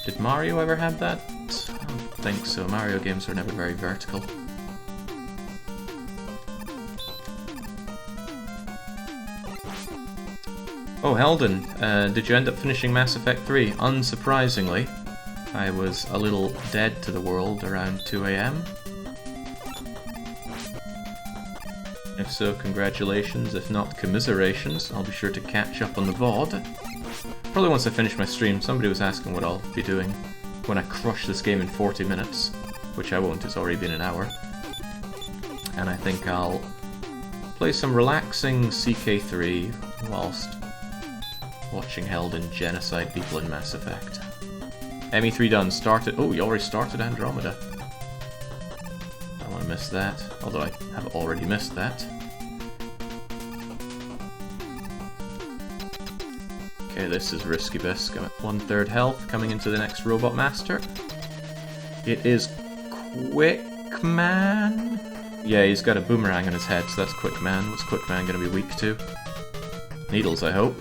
Did Mario ever have that? I don't think so. Mario games were never very vertical. Oh, Helden, did you end up finishing Mass Effect 3? Unsurprisingly, I was a little dead to the world around 2 AM. If so, congratulations. If not, commiserations. I'll be sure to catch up on the VOD. Probably once I finish my stream. Somebody was asking what I'll be doing when I crush this game in 40 minutes. Which I won't, it's already been an hour. And I think I'll play some relaxing CK3 whilst watching Helden genocide people in Mass Effect. ME3 done. Started. Oh, you already started Andromeda. miss that, although I have already missed that. Okay, this is Risky Bisc. I'm at 1/3 health, coming into the next Robot Master. It is Quickman? Yeah, he's got a boomerang on his head, so that's Quickman. What's Quickman going to be weak to? Needles, I hope.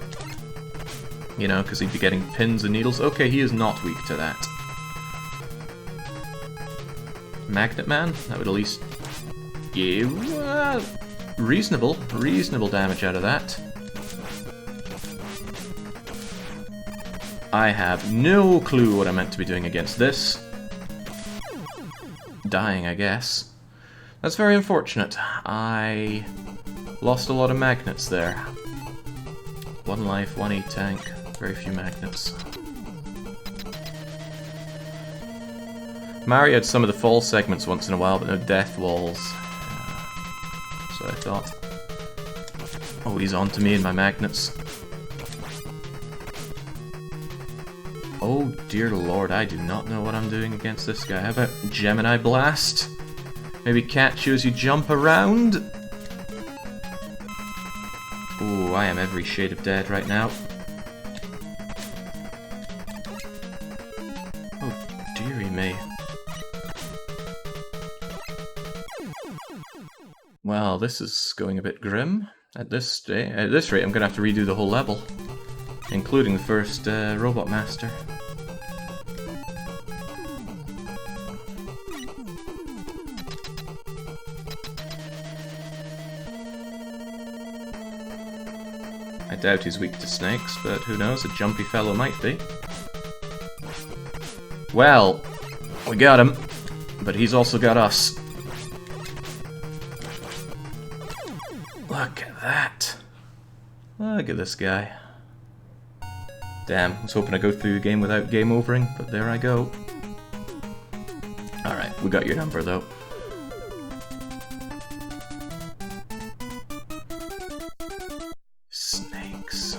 You know, because he'd be getting pins and needles. Okay, he is not weak to that. Magnet Man? That would at least... yeah, reasonable damage out of that. I have no clue what I'm meant to be doing against this. Dying, I guess. That's very unfortunate. I lost a lot of magnets there. 1 life, 1 E-tank, very few magnets. Mario had some of the fall segments once in a while, but no death walls. So I thought. Oh, he's on to me and my magnets. Oh dear lord, I do not know what I'm doing against this guy. How about Gemini Blast? Maybe catch you as you jump around? Ooh, I am every shade of dead right now. Oh dearie me. Well, this is going a bit grim. At this rate, I'm gonna have to redo the whole level, including the first Robot Master. I doubt he's weak to snakes, but who knows, a jumpy fellow might be. Well, we got him, but he's also got us. Look at that. Look at this guy. Damn, I was hoping I'd go through the game without game overing, but there I go. Alright, we got your number though. Snakes.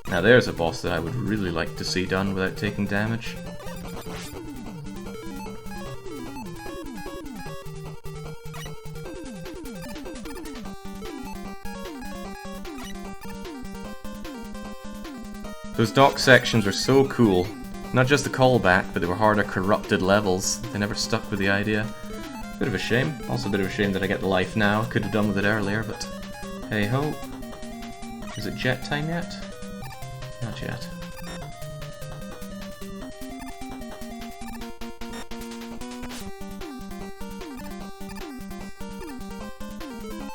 Now there's a boss that I would really like to see done without taking damage. Those dock sections were so cool. Not just the callback, but they were harder corrupted levels. They never stuck with the idea. Bit of a shame. Also a bit of a shame that I get the life now. Could have done with it earlier, but hey ho. Is it jet time yet? Not yet.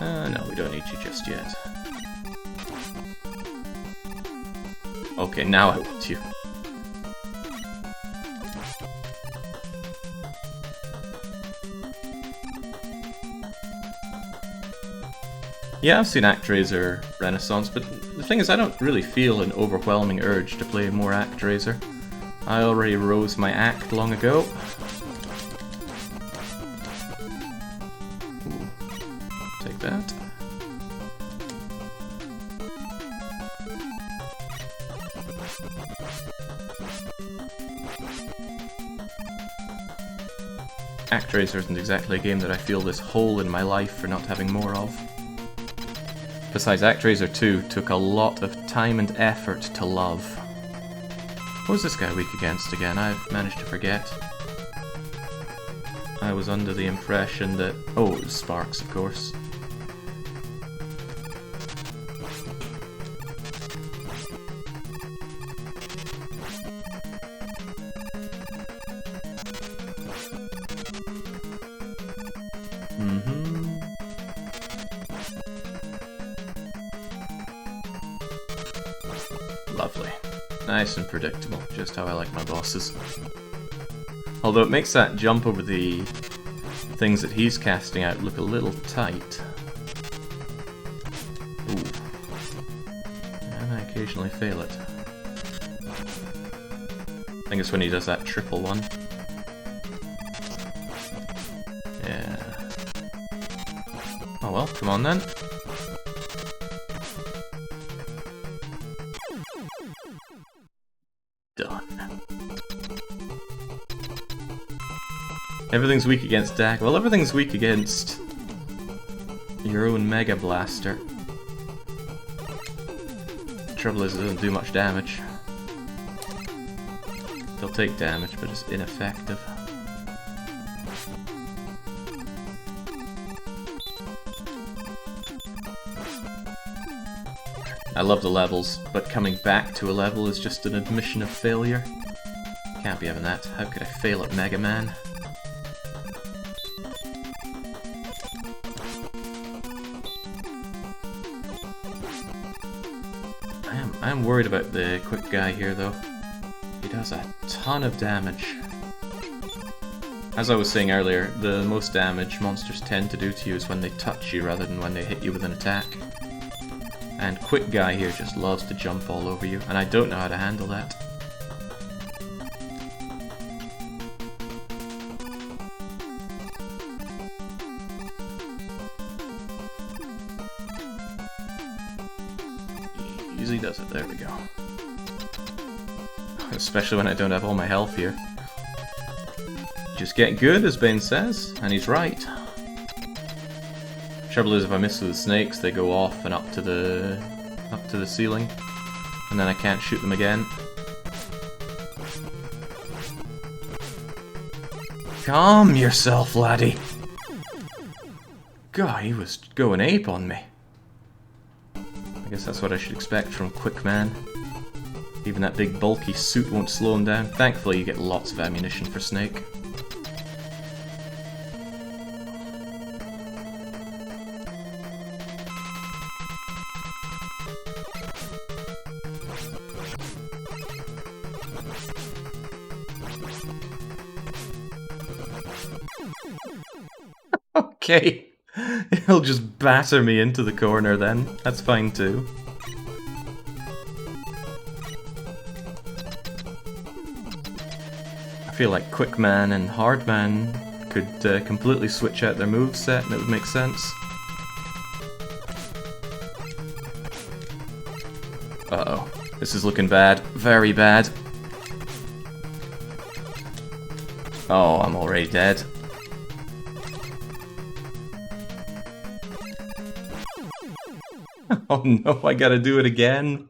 No, we don't need you just yet. Okay, now I want you. Yeah, I've seen ActRaiser Renaissance, but the thing is I don't really feel an overwhelming urge to play more ActRaiser. I already rose my act long ago. Ooh, take that. ActRaiser isn't exactly a game that I feel this hole in my life for not having more of. Besides, ActRaiser 2 took a lot of time and effort to love. What was this guy weak against again? I've managed to forget. I was under the impression that... oh, it was Sparks, of course. Lovely. Nice and predictable, just how I like my bosses. Although it makes that jump over the things that he's casting out look a little tight. Ooh. And I occasionally fail it. I think it's when he does that triple one. Yeah. Oh well, come on then. Done. Everything's weak against Dak. Well, everything's weak against your own Mega Blaster. Trouble is, it doesn't do much damage. They'll take damage, but it's ineffective. I love the levels, but coming back to a level is just an admission of failure. Can't be having that. How could I fail at Mega Man? I am worried about the quick guy here, though. He does a ton of damage. As I was saying earlier, the most damage monsters tend to do to you is when they touch you rather than when they hit you with an attack. And quick guy here just loves to jump all over you, and I don't know how to handle that. He usually does it, there we go. Especially when I don't have all my health here. Just get good, as Bane says, and he's right. Trouble is, if I miss with the snakes, they go off and up to the ceiling, and then I can't shoot them again. Calm yourself, laddie. God, he was going ape on me. I guess that's what I should expect from Quick Man. Even that big bulky suit won't slow him down. Thankfully, you get lots of ammunition for Snake. Okay, he'll just batter me into the corner then. That's fine too. I feel like Quick Man and Hard Man could completely switch out their moveset and it would make sense. Uh-oh. This is looking bad. Very bad. Oh, I'm already dead. Oh no, I gotta do it again.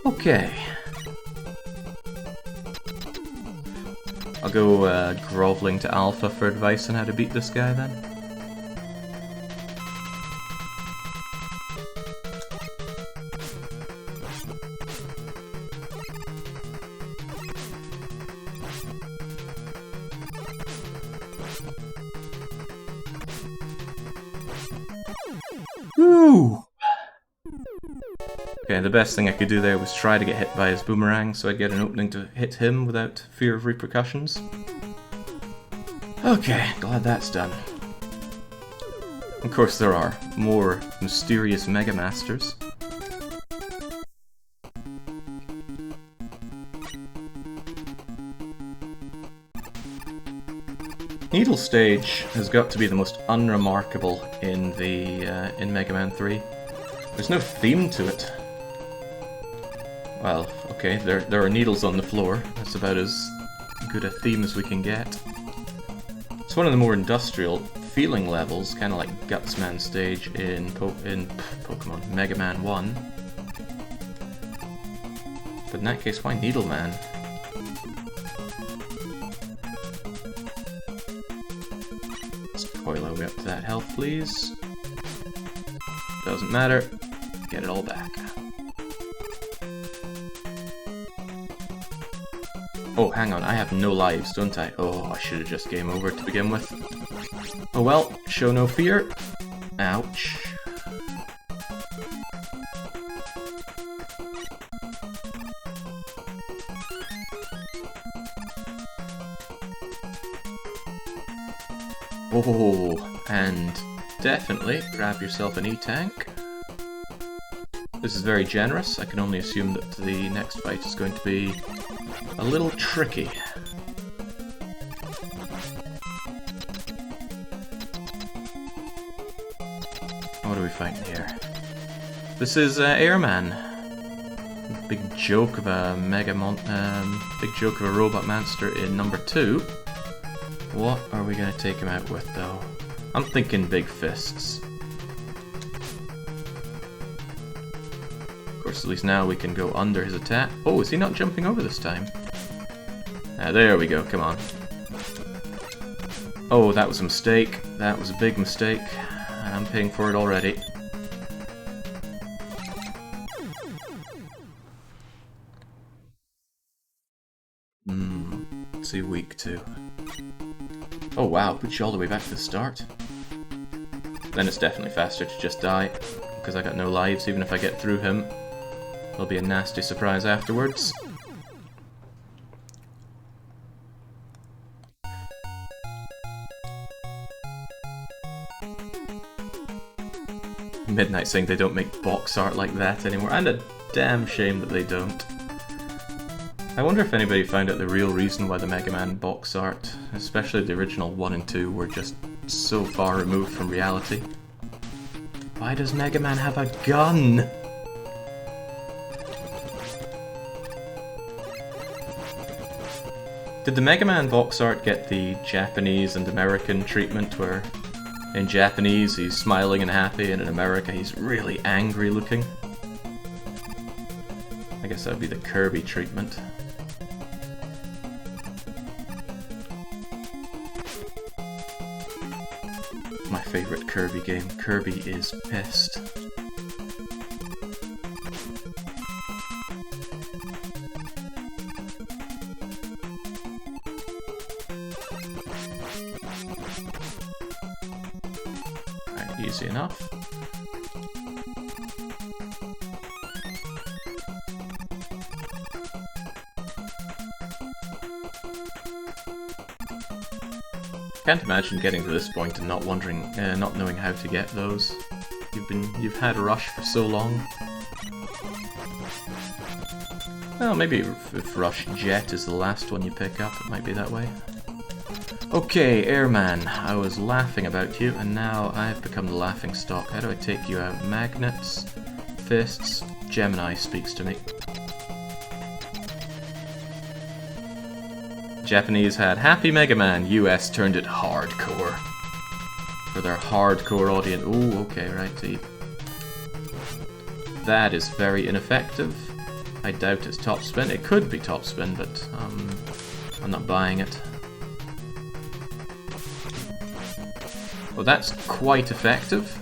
Okay. I'll go groveling to Alpha for advice on how to beat this guy then. Woo! Okay, the best thing I could do there was try to get hit by his boomerang so I'd get an opening to hit him without fear of repercussions. Okay, glad that's done. Of course there are more mysterious Mega Masters. Needle Stage has got to be the most unremarkable in in Mega Man 3. There's no theme to it. Well, okay, there are needles on the floor. That's about as good a theme as we can get. It's one of the more industrial feeling levels, kind of like Gutsman Stage in Pokemon Mega Man 1. But in that case, why Needle Man? Coil our way up to that health, please. Doesn't matter. Get it all back. Oh, hang on. I have no lives, don't I? Oh, I should have just game over to begin with. Oh well, show no fear. Ouch. Oh, and definitely grab yourself an E-Tank. This is very generous. I can only assume that the next fight is going to be a little tricky. What are we fighting here? This is Airman. big joke of a big joke of a robot monster in number 2. What are we gonna take him out with, though? I'm thinking big fists. Of course, at least now we can go under his attack. Oh, is he not jumping over this time? There we go, come on. Oh, that was a mistake. That was a big mistake. And I'm paying for it already. Let's see, weak 2. Oh wow, puts you all the way back to the start. Then it's definitely faster to just die, because I got no lives. Even if I get through him, there'll be a nasty surprise afterwards. Midnight saying they don't make box art like that anymore, and a damn shame that they don't. I wonder if anybody found out the real reason why the Mega Man box art, especially the original 1 and 2, were just so far removed from reality. Why does Mega Man have a gun? Did the Mega Man box art get the Japanese and American treatment where in Japanese he's smiling and happy and in America he's really angry looking? I guess that would be the Kirby treatment. My favorite Kirby game. Kirby is pissed. Alright, easy enough. Can't imagine getting to this point and not knowing how to get those. You've had Rush for so long. Well, maybe if Rush Jet is the last one you pick up, it might be that way. Okay, Airman, I was laughing about you, and now I've become the laughing stock. How do I take you out? Magnets, fists, Gemini speaks to me. Japanese had Happy Mega Man, US turned it hardcore. For their hardcore audience. Ooh, okay, righty. That is very ineffective. I doubt it's top spin. It could be top spin, but I'm not buying it. Well, that's quite effective.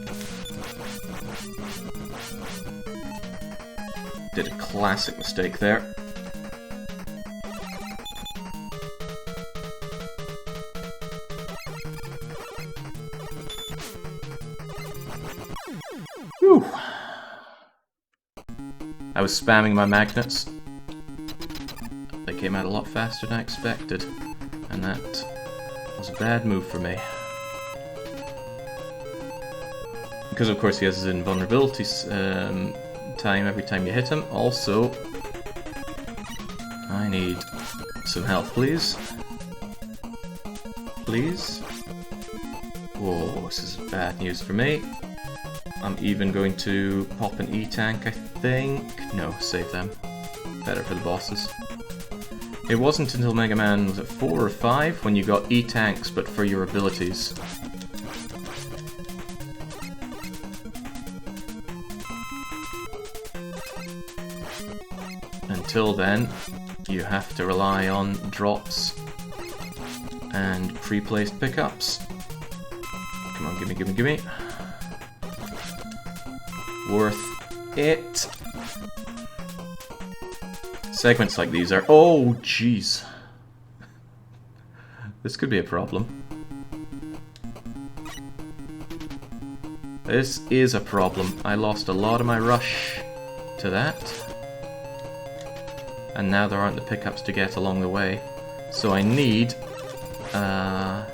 Did a classic mistake there. Whew. I was spamming my magnets. They came out a lot faster than I expected, and that was a bad move for me. Because of course he has his invulnerability time every time you hit him. Also, I need some help, please. Please. Whoa, this is bad news for me. I'm even going to pop an E-Tank, I think. No, save them. Better for the bosses. It wasn't until Mega Man, was it 4 or 5, when you got E-Tanks, but for your abilities. Until then, you have to rely on drops and pre-placed pickups. Come on, gimme, gimme, gimme. Worth it. Segments like these are... Oh, jeez. This could be a problem. This is a problem. I lost a lot of my rush to that. And now there aren't the pickups to get along the way. So I need to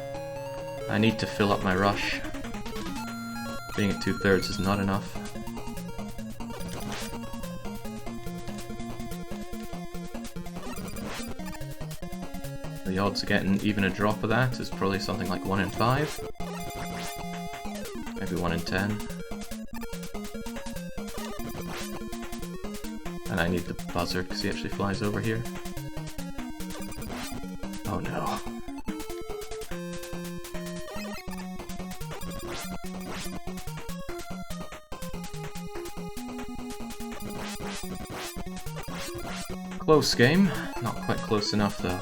fill up my rush. Being at 2/3 is not enough. The odds of getting even a drop of that is probably something like 1 in 5. Maybe 1 in 10. And I need the buzzard because he actually flies over here. Oh no. Close game. Not quite close enough though.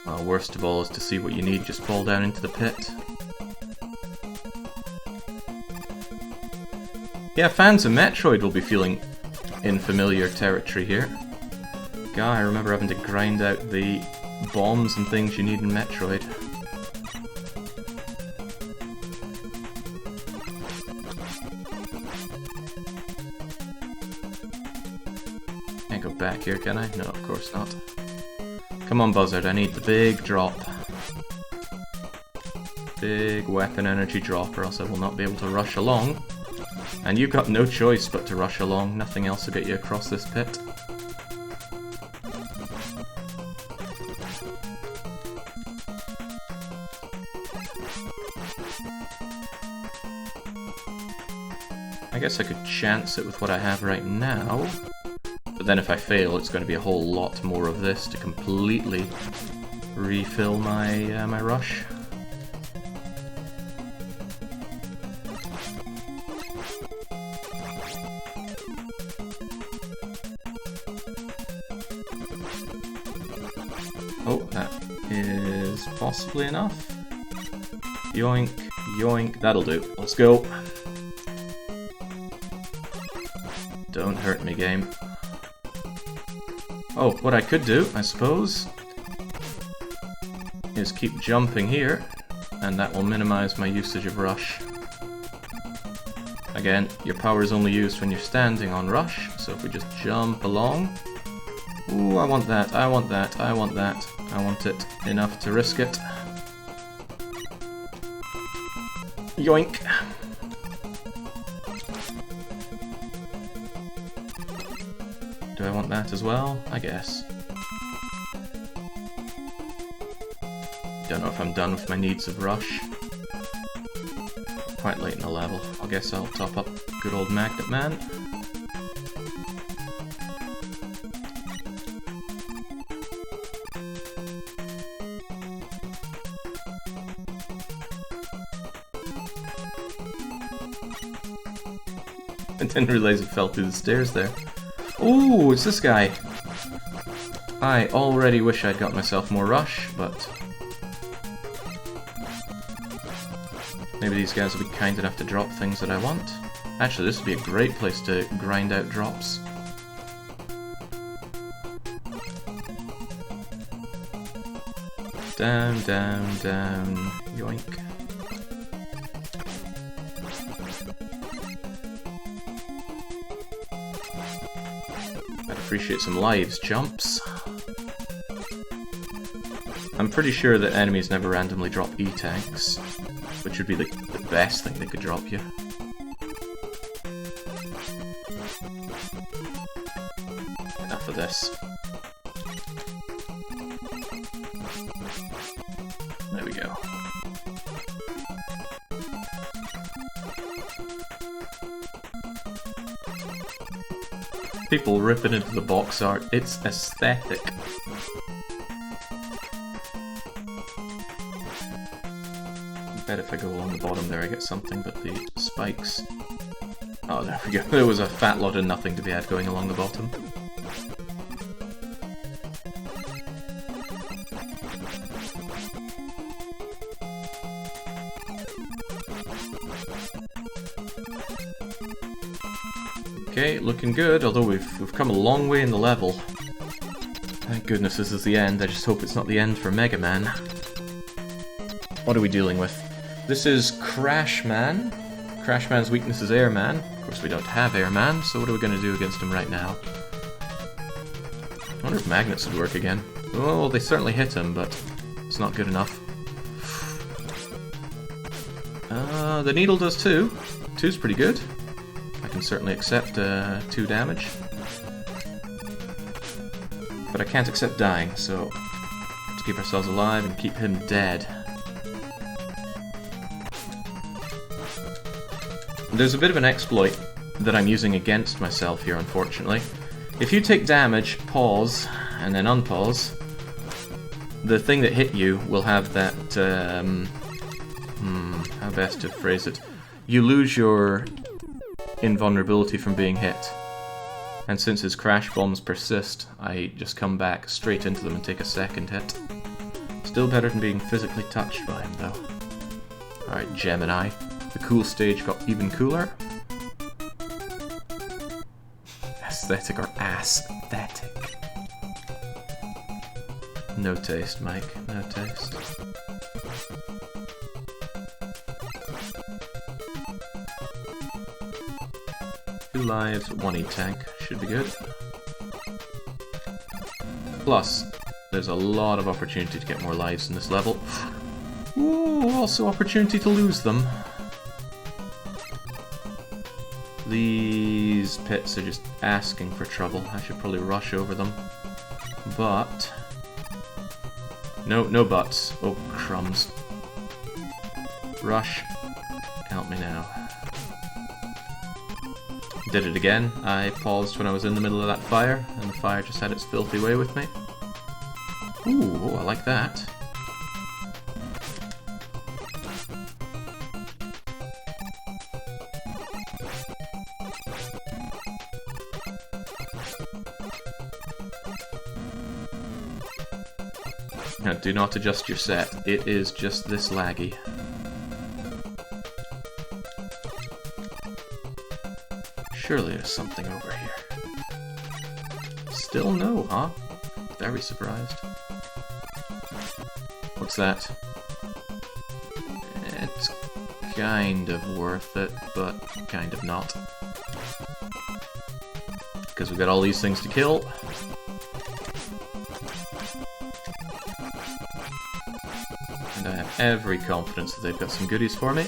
Well, worst of all is to see what you need just fall down into the pit. Yeah, fans of Metroid will be feeling in familiar territory here. God, I remember having to grind out the bombs and things you need in Metroid. Can't go back here, can I? No, of course not. Come on, Buzzard, I need the big drop. Big weapon energy drop, or else I will not be able to rush along. And you've got no choice but to rush along. Nothing else will get you across this pit. I guess I could chance it with what I have right now. But then if I fail, it's going to be a whole lot more of this to completely refill my my rush. Oh, that is possibly enough. Yoink, yoink, that'll do. Let's go. Don't hurt me, game. Oh, what I could do, I suppose, is keep jumping here, and that will minimize my usage of rush. Again, your power is only used when you're standing on rush, so if we just jump along... Ooh, I want that, I want that, I want that. I want it enough to risk it. Yoink! Do I want that as well? I guess. Don't know if I'm done with my needs of rush. Quite late in the level. I guess I'll top up good old Magnet Man. I didn't realize it fell through the stairs there. Ooh, it's this guy. I already wish I'd got myself more rush, but... maybe these guys will be kind enough to drop things that I want. Actually, this would be a great place to grind out drops. Down, down, down. Yoink. I'd appreciate some lives, chumps. I'm pretty sure that enemies never randomly drop E-tanks, which would be the best thing they could drop you. Enough of this. There we go. People ripping into the box art, it's aesthetic. I bet if I go along the bottom there I get something, but the spikes... oh, there we go. There was a fat lot of nothing to be had going along the bottom. Okay, looking good, although we've come a long way in the level. Thank goodness this is the end. I just hope it's not the end for Mega Man. What are we dealing with? This is Crash Man. Crash Man's weakness is Airman. Of course we don't have Airman, so what are we going to do against him right now? I wonder if magnets would work again. Oh, they certainly hit him, but it's not good enough. The needle does 2. 2's pretty good. I can certainly accept 2 damage. But But I can't accept dying, so let's keep ourselves alive and keep him dead. There's a bit of an exploit that I'm using against myself here, unfortunately. If you take damage, pause, and then unpause, the thing that hit you will have that, how best to phrase it? You lose your invulnerability from being hit. And since his crash bombs persist, I just come back straight into them and take a second hit. Still better than being physically touched by him, though. Alright, Gemini. The cool stage got even cooler. Aesthetic or aesthetic? No taste, Mike. No taste. Two lives, 1 E-tank. Should be good. Plus, there's a lot of opportunity to get more lives in this level. Ooh, also opportunity to lose them. These pits are just asking for trouble. I should probably rush over them. But... no buts. Oh, crumbs. Rush. Help me now. Did it again. I paused when I was in the middle of that fire, and the fire just had its filthy way with me. Ooh, I like that. Now, do not adjust your set. It is just this laggy. Surely there's something over here. Still no, huh? Very surprised. What's that? It's kind of worth it, but kind of not. Because we've got all these things to kill. And I have every confidence that they've got some goodies for me.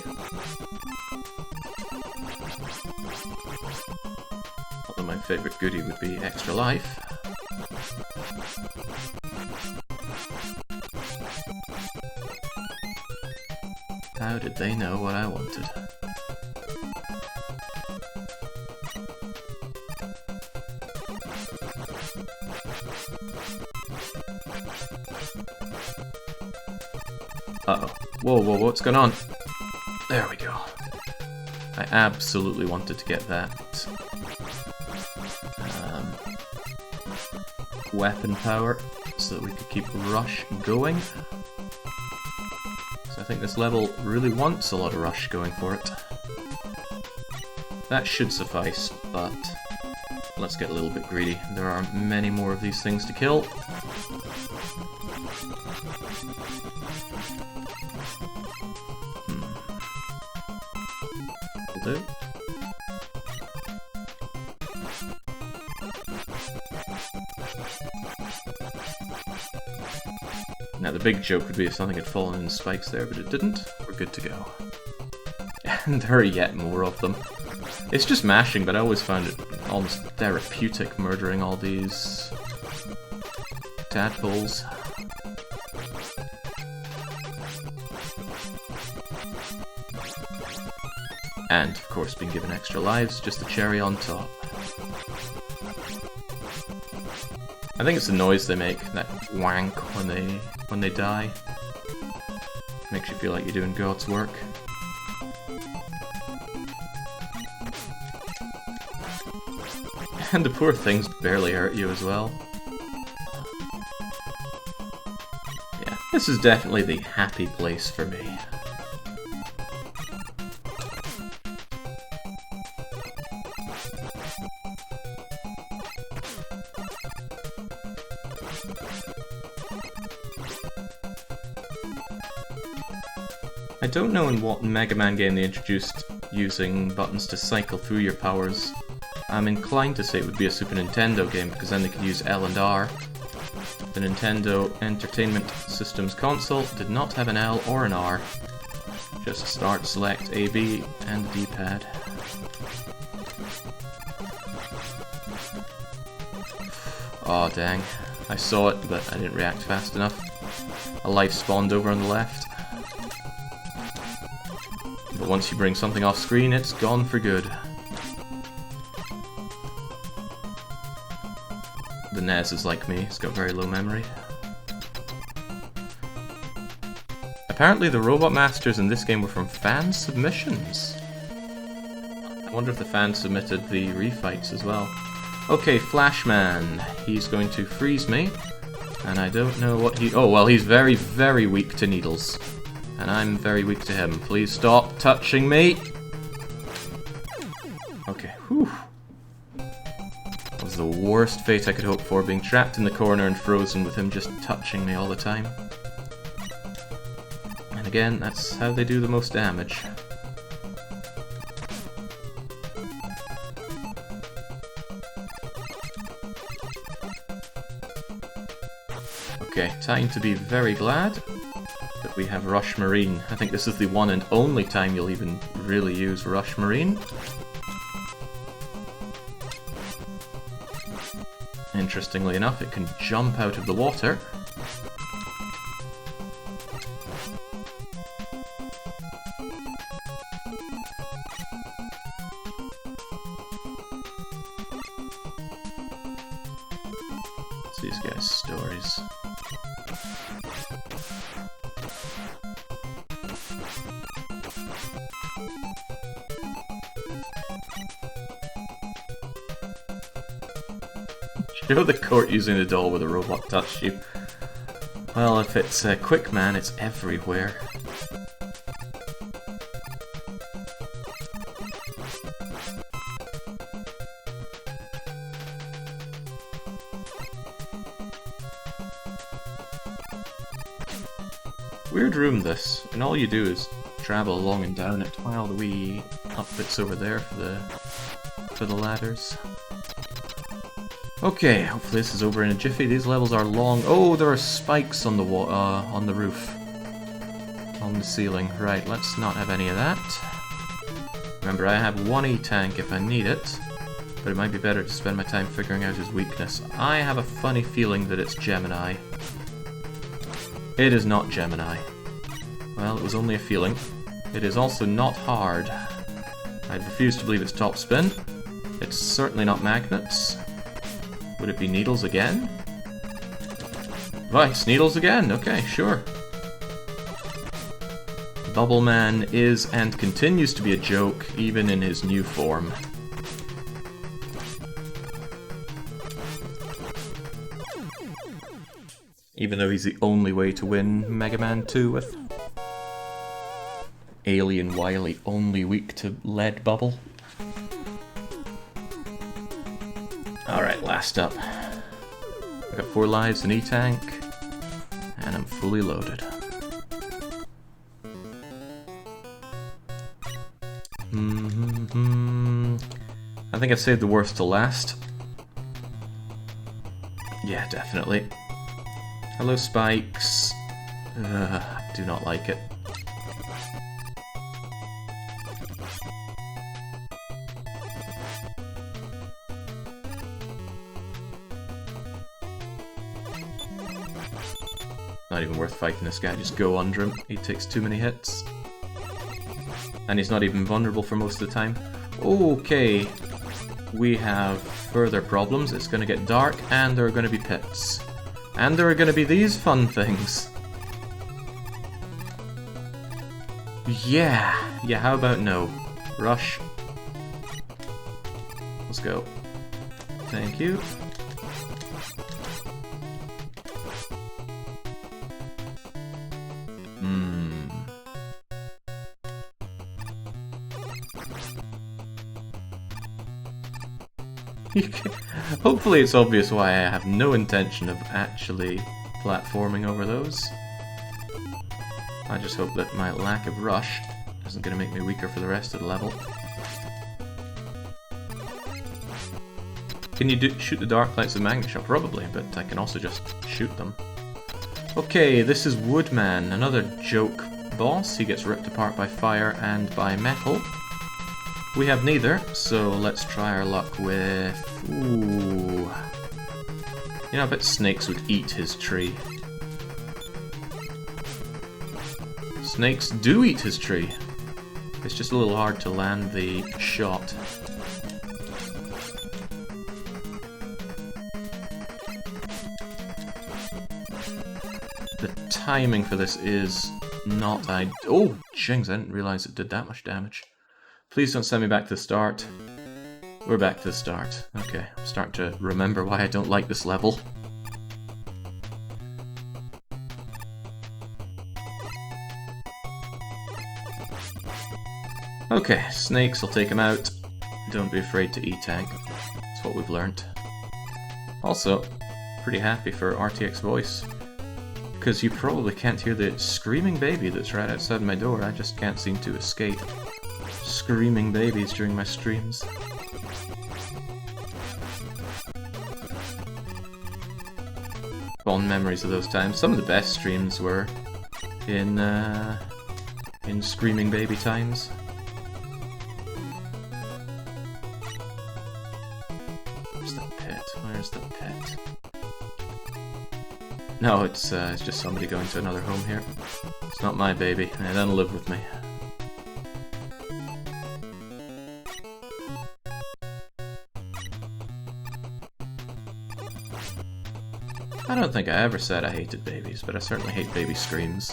Although my favourite goodie would be extra life. How did they know what I wanted? Uh-oh. Whoa, what's going on? There we go. I absolutely wanted to get that weapon power so that we could keep rush going. So I think this level really wants a lot of rush going for it. That should suffice, but let's get a little bit greedy. There are many more of these things to kill. Will do. Now the big joke would be if something had fallen in the spikes there, but it didn't. We're good to go. And there are yet more of them. It's just mashing, but I always found it almost therapeutic murdering all these tadpoles. And, of course, being given extra lives, just the cherry on top. I think it's the noise they make, that wank when they die. Makes you feel like you're doing God's work. And the poor things barely hurt you as well. Yeah, this is definitely the happy place for me. I don't know in what Mega Man game they introduced using buttons to cycle through your powers. I'm inclined to say it would be a Super Nintendo game, because then they could use L and R. The Nintendo Entertainment System's console did not have an L or an R. Just start, select, A, B, and the D-pad. Aw, dang. I saw it, but I didn't react fast enough. A life spawned over on the left. But once you bring something off screen, it's gone for good. The NES is like me, it's got very low memory. Apparently the Robot Masters in this game were from fan submissions. I wonder if the fans submitted the refights as well. Okay, Flashman. He's going to freeze me. And I don't know what he... Oh, well, he's very, very weak to needles. And I'm very weak to him. Please stop touching me! Okay, whew. That was the worst fate I could hope for, being trapped in the corner and frozen with him just touching me all the time. And again, that's how they do the most damage. Okay, time to be very glad that we have Rush Marine. I think this is the one and only time you'll even really use Rush Marine. Interestingly enough, it can jump out of the water. What's these guys' stories? Show the court using the doll with a robot touched you. Well, if it's Quick Man, it's everywhere. Weird room this, and all you do is travel along and down it while the wee outfit's over there for the ladders. Okay, hopefully this is over in a jiffy. These levels are long. Oh, there are spikes on the roof, on the ceiling. Right, let's not have any of that. Remember, I have one E-tank if I need it, but it might be better to spend my time figuring out his weakness. I have a funny feeling that it's Gemini. It is not Gemini. Well, it was only a feeling. It is also not hard. I refuse to believe it's top spin. It's certainly not magnets. Would it be needles again? Right, it's needles again. Okay, sure. Bubble Man is and continues to be a joke, even in his new form. Even though he's the only way to win Mega Man 2 with. Alien Wily only weak to lead bubble. Alright, last up. I've got 4 lives, an E-tank, and I'm fully loaded. I think I've saved the worst to last. Yeah, definitely. Hello, spikes. Do not like it. Not even worth fighting this guy, just go under him. He takes too many hits. And he's not even vulnerable for most of the time. Okay, we have further problems. It's going to get dark, and there are going to be pits. And there are going to be these fun things. Yeah, how about no? Rush. Let's go. Thank you. Hopefully it's obvious why I have no intention of actually platforming over those. I just hope that my lack of rush isn't going to make me weaker for the rest of the level. Can you shoot the dark lights of Magnet Shot? Probably, but I can also just shoot them. Okay, this is Woodman, another joke boss. He gets ripped apart by fire and by metal. We have neither, so let's try our luck with... Ooh. You know, I bet snakes would eat his tree. Snakes do eat his tree. It's just a little hard to land the shot. The timing for this is not oh, jings, I didn't realize it did that much damage. Please don't send me back to the start. We're back to the start. Okay, I'm starting to remember why I don't like this level. Okay, snakes, I'll take them out. Don't be afraid to E-tank. That's what we've learned. Also, pretty happy for RTX voice. Because you probably can't hear the screaming baby that's right outside my door. I just can't seem to escape screaming babies during my streams. Fond memories of those times. Some of the best streams were in screaming baby times. Where's the pit? Where's the pit? No, it's just somebody going to another home here. It's not my baby. It doesn't live with me. I don't think I ever said I hated babies, but I certainly hate baby screams.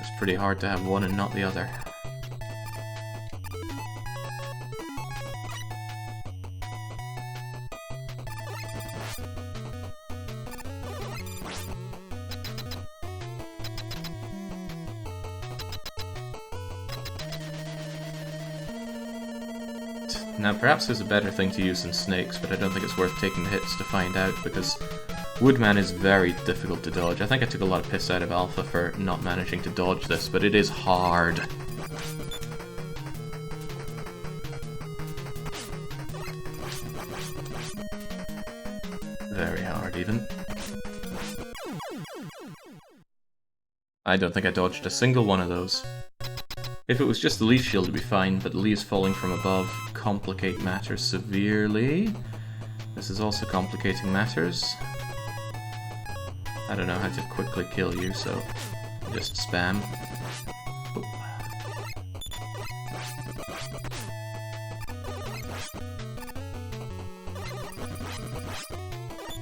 It's pretty hard to have one and not the other. Now, perhaps there's a better thing to use than snakes, but I don't think it's worth taking the hits to find out, because Woodman is very difficult to dodge. I think I took a lot of piss out of Alpha for not managing to dodge this, but it is hard. Very hard, even. I don't think I dodged a single one of those. If it was just the leaf shield, it'd be fine, but the leaves falling from above complicate matters severely. This is also complicating matters. I don't know how to quickly kill you, so just spam.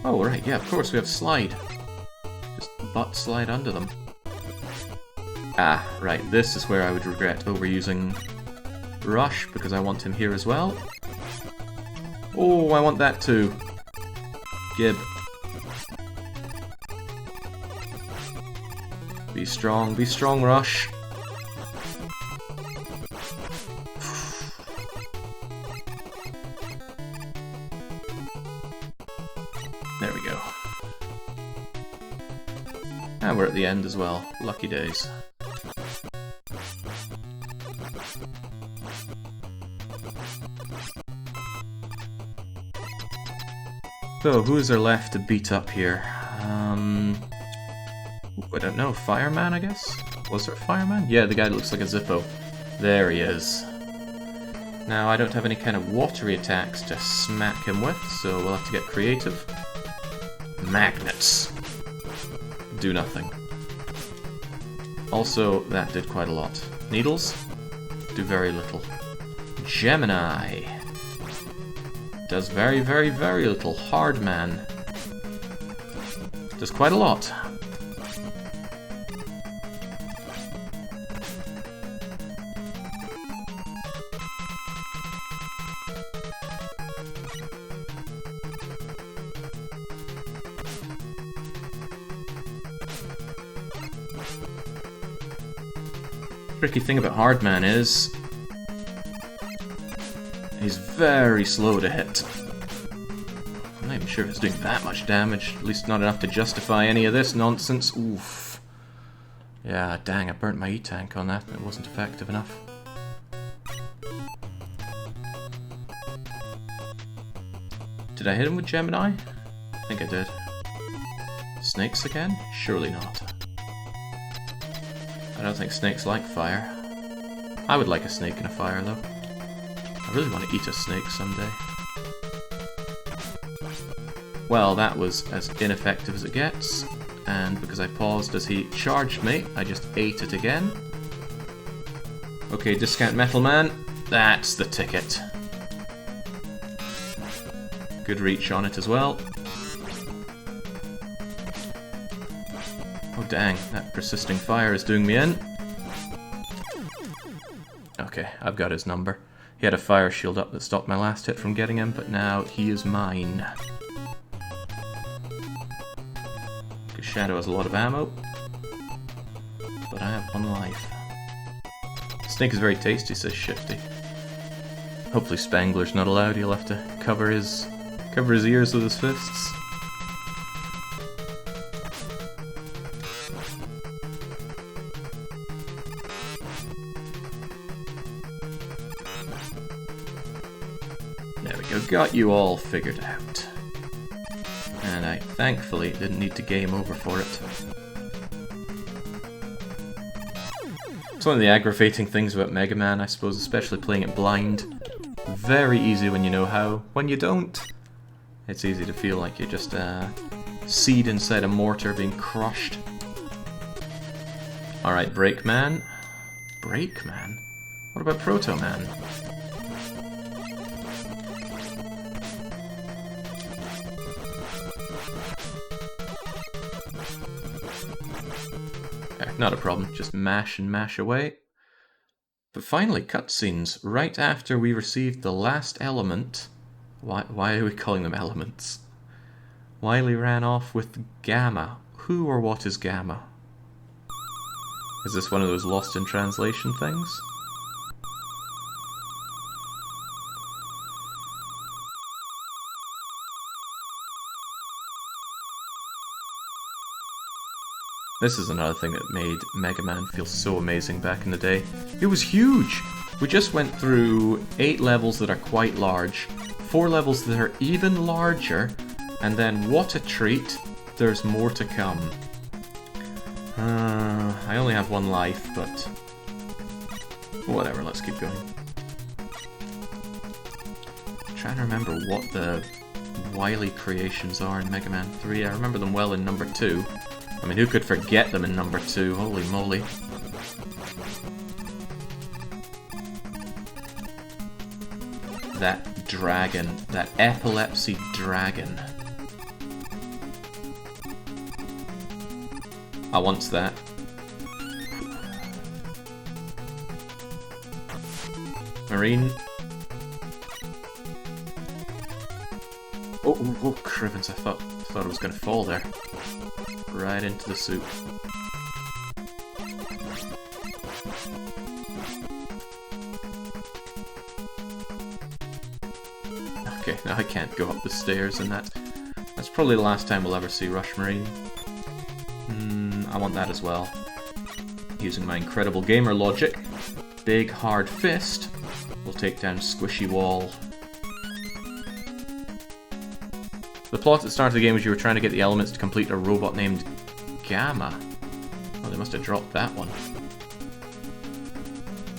Oh, right, yeah, of course, we have slide. Just butt slide under them. Ah, right, this is where I would regret overusing Rush, because I want him here as well. Oh, I want that too. Gib. Be strong, Rush. There we go. And we're at the end as well. Lucky days. So, who is there left to beat up here? I don't know, Fireman, I guess? Was there a Fireman? Yeah, the guy that looks like a Zippo. There he is. Now, I don't have any kind of watery attacks to smack him with, so we'll have to get creative. Magnets. Do nothing. Also, that did quite a lot. Needles? Do very little. Gemini. Does very, very, very little. Hardman. Does quite a lot. Tricky thing about Hardman is he's very slow to hit. I'm not even sure if it's doing that much damage, at least not enough to justify any of this nonsense. Oof. Yeah, dang, I burnt my E-tank on that, it wasn't effective enough. Did I hit him with Gemini? I think I did. Snakes again? Surely not. I don't think snakes like fire. I would like a snake in a fire, though. I really want to eat a snake someday. Well, that was as ineffective as it gets. And because I paused as he charged me, I just ate it again. Okay, Discount Metal Man. That's the ticket. Good reach on it as well. Oh dang, that persisting fire is doing me in. Okay, I've got his number. He had a fire shield up that stopped my last hit from getting him, but now he is mine. Shadow has a lot of ammo, but I have 1 life. Snake is very tasty, says Shifty. Hopefully Spangler's not allowed, he'll have to cover his ears with his fists. There we go, got you all figured out. And I thankfully didn't need to game over for it. It's one of the aggravating things about Mega Man, I suppose, especially playing it blind. Very easy when you know how. When you don't, it's easy to feel like you're just a seed inside a mortar being crushed. Alright, Breakman. Breakman? What about Protoman? Not a problem, just mash and mash away. But finally, cutscenes. Right after we received the last element... Why are we calling them elements? Wily ran off with Gamma. Who or what is Gamma? Is this one of those lost in translation things? This is another thing that made Mega Man feel so amazing back in the day. It was huge! We just went through 8 levels that are quite large, 4 levels that are even larger, and then what a treat, there's more to come. I only have 1 life, but whatever, let's keep going. I'm trying to remember what the Wily creations are in Mega Man 3. I remember them well in number 2. I mean, who could forget them in number 2? Holy moly. That dragon. That epilepsy dragon. I want that. Marine. Oh, crivens, I thought it was going to fall there. Right into the soup. Okay, now I can't go up the stairs, and that's probably the last time we'll ever see Rush Marine. I want that as well. Using my incredible gamer logic, big hard fist will take down squishy wall. The plot at the start of the game was you were trying to get the elements to complete a robot named Gamma. Oh, they must have dropped that one.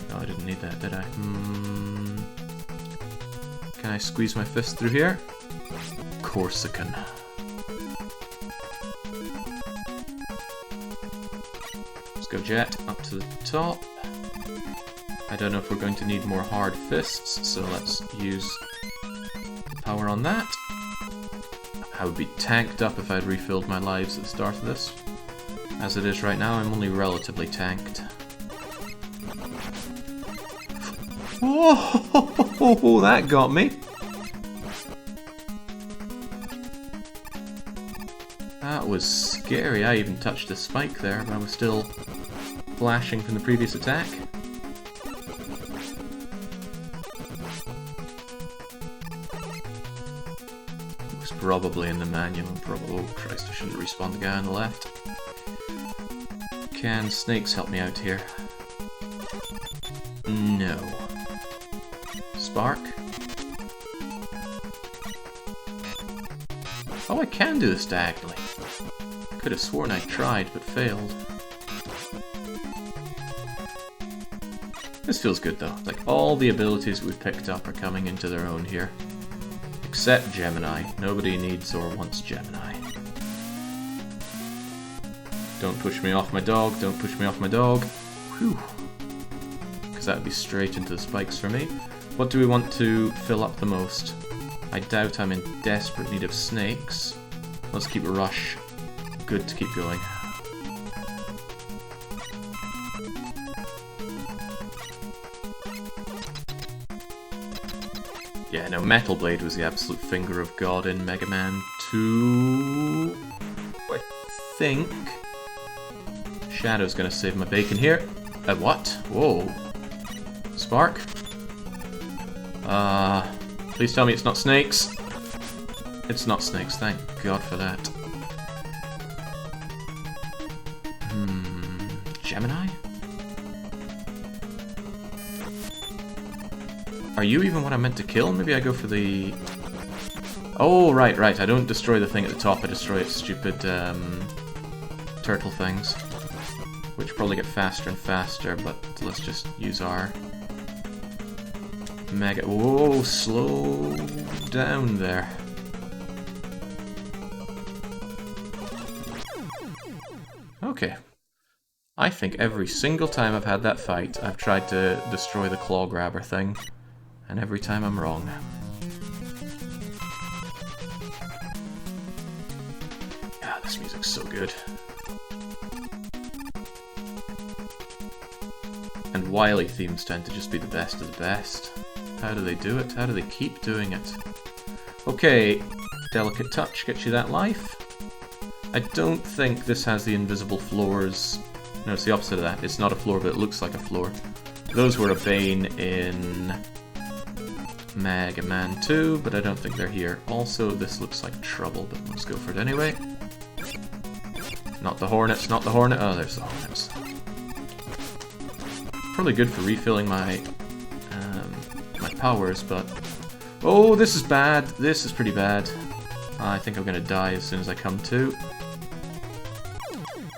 No, I didn't need that, did I? Can I squeeze my fist through here? Of course I can. Let's go Jet up to the top. I don't know if we're going to need more hard fists, so let's use the power on that. I would be tanked up if I'd refilled my lives at the start of this. As it is right now, I'm only relatively tanked. Oh, that got me! That was scary. I even touched a spike there, but I was still flashing from the previous attack. Probably in the manual. Oh Christ, I shouldn't respawn the guy on the left. Can snakes help me out here? No. Spark? Oh, I can do this diagonally. Could have sworn I tried, but failed. This feels good though. Like all the abilities we've picked up are coming into their own here. Except Gemini. Nobody needs or wants Gemini. Don't push me off my dog, don't push me off my dog. Whew. Because that would be straight into the spikes for me. What do we want to fill up the most? I doubt I'm in desperate need of snakes. Let's keep a rush. Good to keep going. Yeah, no, Metal Blade was the absolute finger of God in Mega Man 2. I think. Shadow's gonna save my bacon here. What? Whoa. Spark? Please tell me it's not snakes. It's not snakes, thank God for that. Gemini? Are you even what I meant to kill? Maybe I go for the... Oh, right, I don't destroy the thing at the top, I destroy its stupid, turtle things. Which probably get faster and faster, but let's just use our... Mega... Whoa, slow down there. Okay. I think every single time I've had that fight, I've tried to destroy the claw grabber thing. And every time I'm wrong. Ah, this music's so good. And Wily themes tend to just be the best of the best. How do they do it? How do they keep doing it? Okay, Delicate Touch gets you that life. I don't think this has the invisible floors. No, it's the opposite of that. It's not a floor, but it looks like a floor. Those were a bane in Mega Man 2, but I don't think they're here. Also, this looks like trouble, but let's go for it anyway. Not the hornets, not the hornet. Oh, there's the hornets. Probably good for refilling my my powers, but... Oh, this is bad. This is pretty bad. I think I'm gonna die as soon as I come to.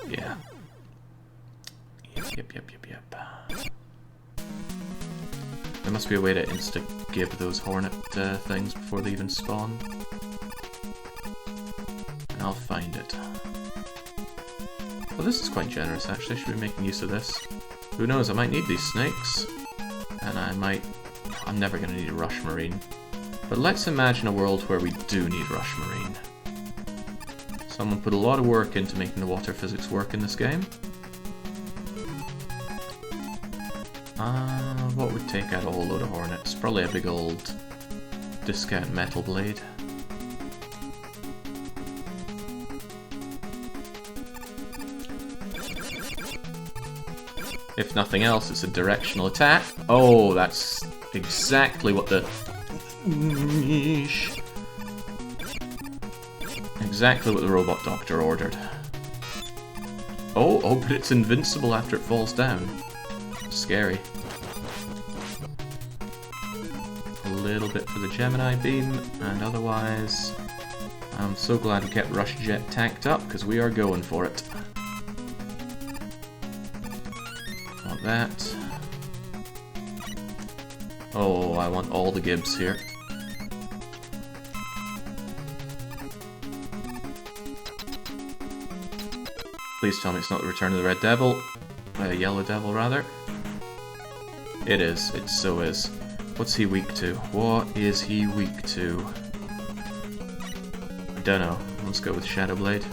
Yeah. Yep. There must be a way to insta-give those hornet things before they even spawn. And I'll find it. Well, this is quite generous, actually. I should be making use of this. Who knows, I might need these snakes. And I might... I'm never going to need a Rush Marine. But let's imagine a world where we do need Rush Marine. Someone put a lot of work into making the water physics work in this game. What would take out a whole load of hornets? Probably a big old discount Metal Blade. If nothing else, it's a directional attack. Oh, that's exactly what the... Exactly what the Robot Doctor ordered. Oh, but it's invincible after it falls down. Scary. A little bit for the Gemini beam, and otherwise... I'm so glad we kept Rush Jet tanked up, because we are going for it. Want that. Oh, I want all the Gibbs here. Please tell me it's not the Return of the Red Devil. Yellow Devil, rather. It is. It so is. What's he weak to? What is he weak to? I don't know. Let's go with Shadow Blade.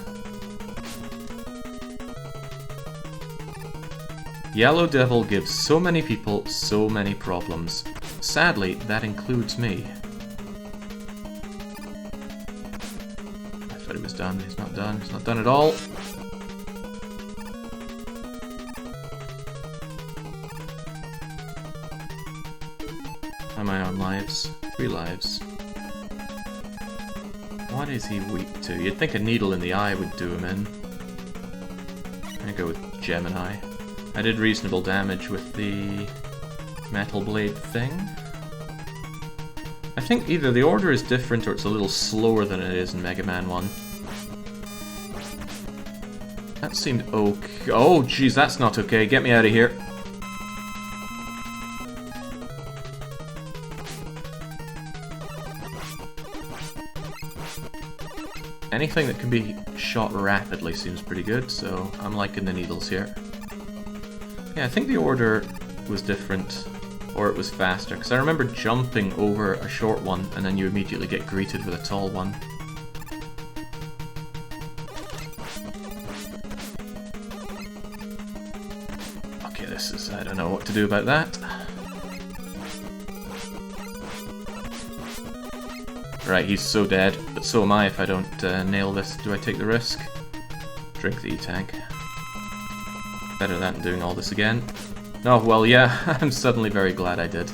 Yellow Devil gives so many people so many problems. Sadly, that includes me. I thought he was done. He's not done. He's not done at all. How am I on lives? 3 lives. What is he weak to? You'd think a needle in the eye would do him in. I'm gonna go with Gemini. I did reasonable damage with the Metal Blade thing. I think either the order is different or it's a little slower than it is in Mega Man 1. That seemed okay. Oh, jeez, that's not okay. Get me out of here. Anything that can be shot rapidly seems pretty good, so I'm liking the needles here. Yeah, I think the order was different, or it was faster, because I remember jumping over a short one, and then you immediately get greeted with a tall one. Okay, this is... I don't know what to do about that. Right, he's so dead, but so am I if I don't nail this. Do I take the risk? Drink the E-tank. Better that than doing all this again. Oh, well, yeah, I'm suddenly very glad I did.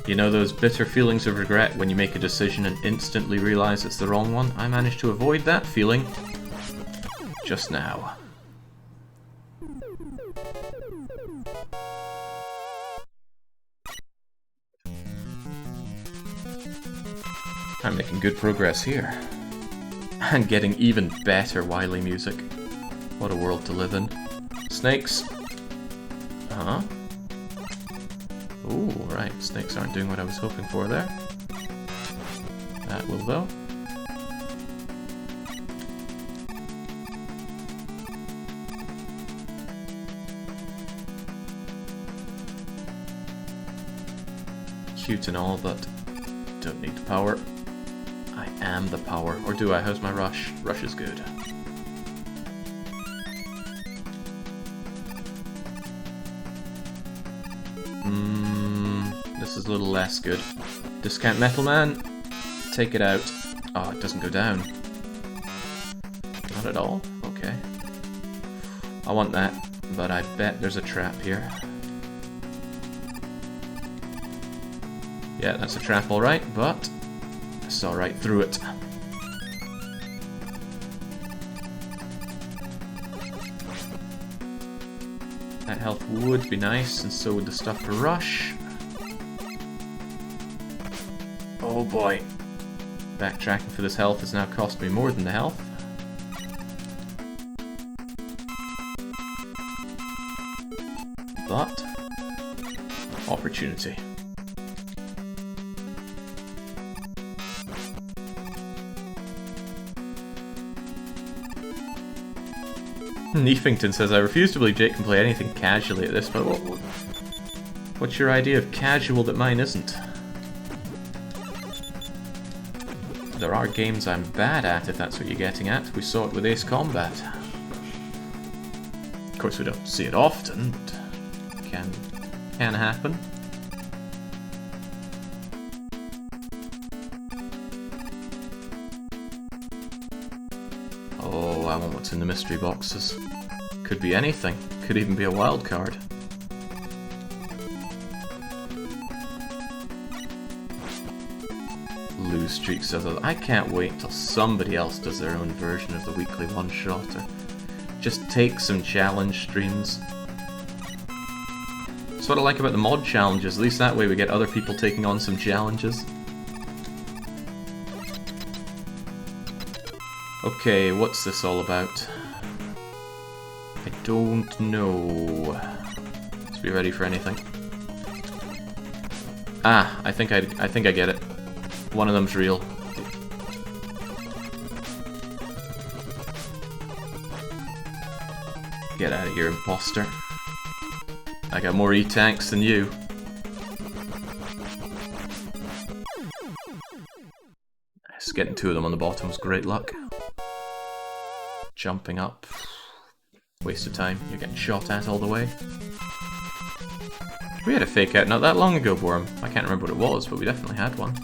You know those bitter feelings of regret when you make a decision and instantly realize it's the wrong one? I managed to avoid that feeling just now. I'm making good progress here. And getting even better Wily music. What a world to live in. Snakes. Huh? Ooh, right. Snakes aren't doing what I was hoping for there. That will, though. Cute and all, but don't need the power. I am the power. Or do I? How's my rush? Rush is good. This is a little less good. Discount Metal Man. Take it out. Oh, it doesn't go down. Not at all? Okay. I want that, but I bet there's a trap here. Yeah, that's a trap alright, but I saw right through it. That health would be nice, and so would the stuff to rush. Oh boy. Backtracking for this health has now cost me more than the health. But opportunity. Neefington says, I refuse to believe Jake can play anything casually at this, but what's your idea of casual that mine isn't? There are games I'm bad at, if that's what you're getting at. We saw it with Ace Combat. Of course, we don't see it often, but can happen. Oh, I want what's in the mystery boxes. Could be anything. Could even be a wild card. Lose Streak says, I can't wait till somebody else does their own version of the weekly one-shotter. Just take some challenge streams. That's what I like about the mod challenges. At least that way we get other people taking on some challenges. Okay, what's this all about? I don't know. Let's be ready for anything. Ah, I think I get it. One of them's real. Get out of here, imposter. I got more E-tanks than you. Nice, getting two of them on the bottom was great luck. Jumping up. Waste of time. You're getting shot at all the way. We had a fake out not that long ago, Borum. I can't remember what it was, but we definitely had one.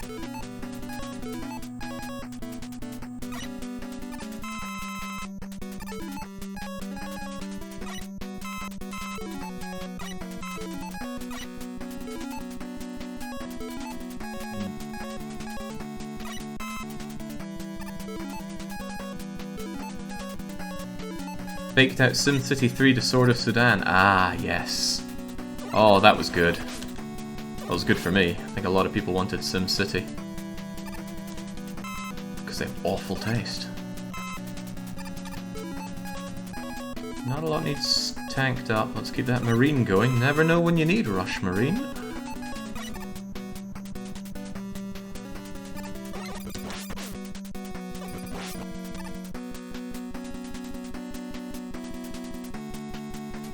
Faked out SimCity 3 to Sword of Sudan. Ah, yes. Oh, that was good. That was good for me. I think a lot of people wanted SimCity. Because they have awful taste. Not a lot needs tanked up. Let's keep that Marine going. Never know when you need Rush Marine.